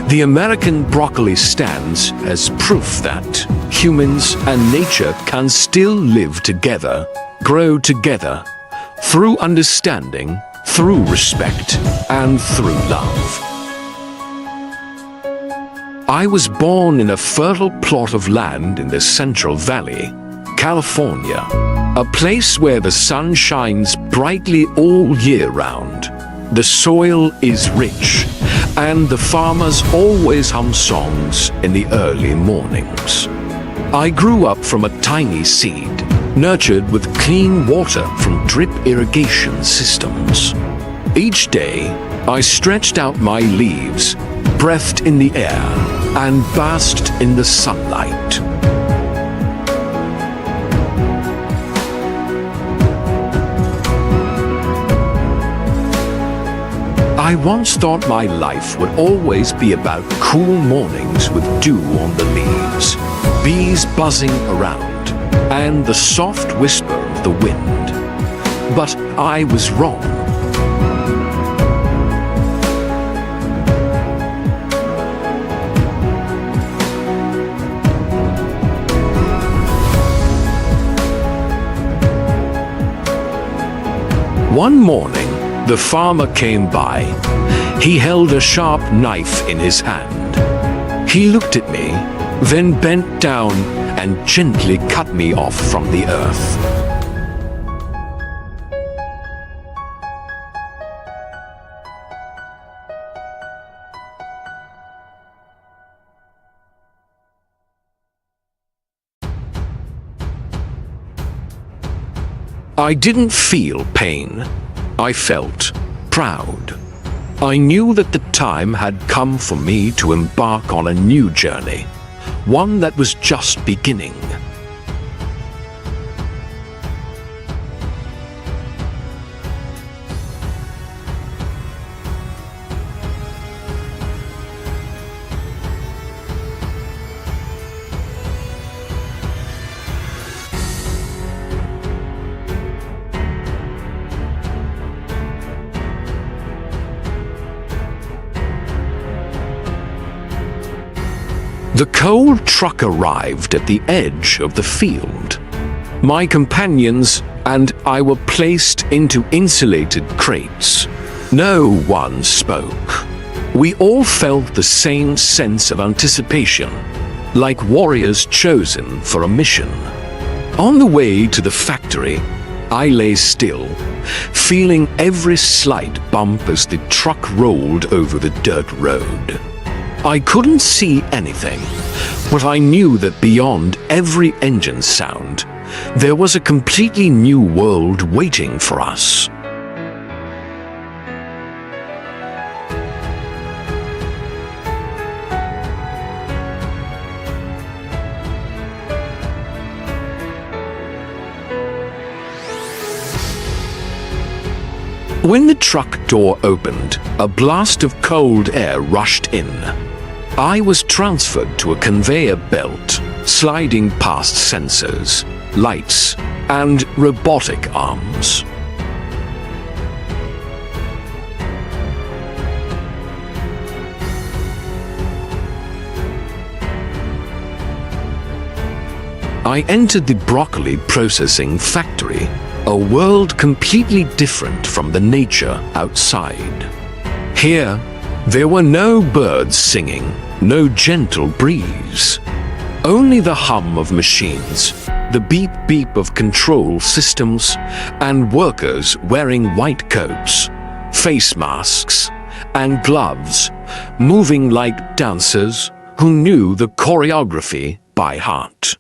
the American broccoli stands as proof that humans and nature can still live together, grow together, through understanding, through respect, and through love. I was born in a fertile plot of land in the Central Valley, California, a place where the sun shines brightly all year round. The soil is rich, and the farmers always hum songs in the early mornings. I grew up from a tiny seed, nurtured with clean water from drip irrigation systems. Each day, I stretched out my leaves, breathed in the air, and basked in the sunlight. I once thought my life would always be about cool mornings with dew on the leaves, bees buzzing around, and the soft whisper of the wind. But I was wrong. One morning, the farmer came by. He held a sharp knife in his hand. He looked at me, then bent down and gently cut me off from the earth. I didn't feel pain. I felt proud. I knew that the time had come for me to embark on a new journey, one that was just beginning. The coal truck arrived at the edge of the field. My companions and I were placed into insulated crates. No one spoke. We all felt the same sense of anticipation, like warriors chosen for a mission. On the way to the factory, I lay still, feeling every slight bump as the truck rolled over the dirt road. I couldn't see anything, but I knew that beyond every engine sound, there was a completely new world waiting for us. When the truck door opened, a blast of cold air rushed in. I was transferred to a conveyor belt, sliding past sensors, lights, and robotic arms. I entered the broccoli processing factory, a world completely different from the nature outside. Here, there were no birds singing, no gentle breeze. Only the hum of machines, the beep-beep of control systems, and workers wearing white coats, face masks, and gloves, moving like dancers who knew the choreography by heart.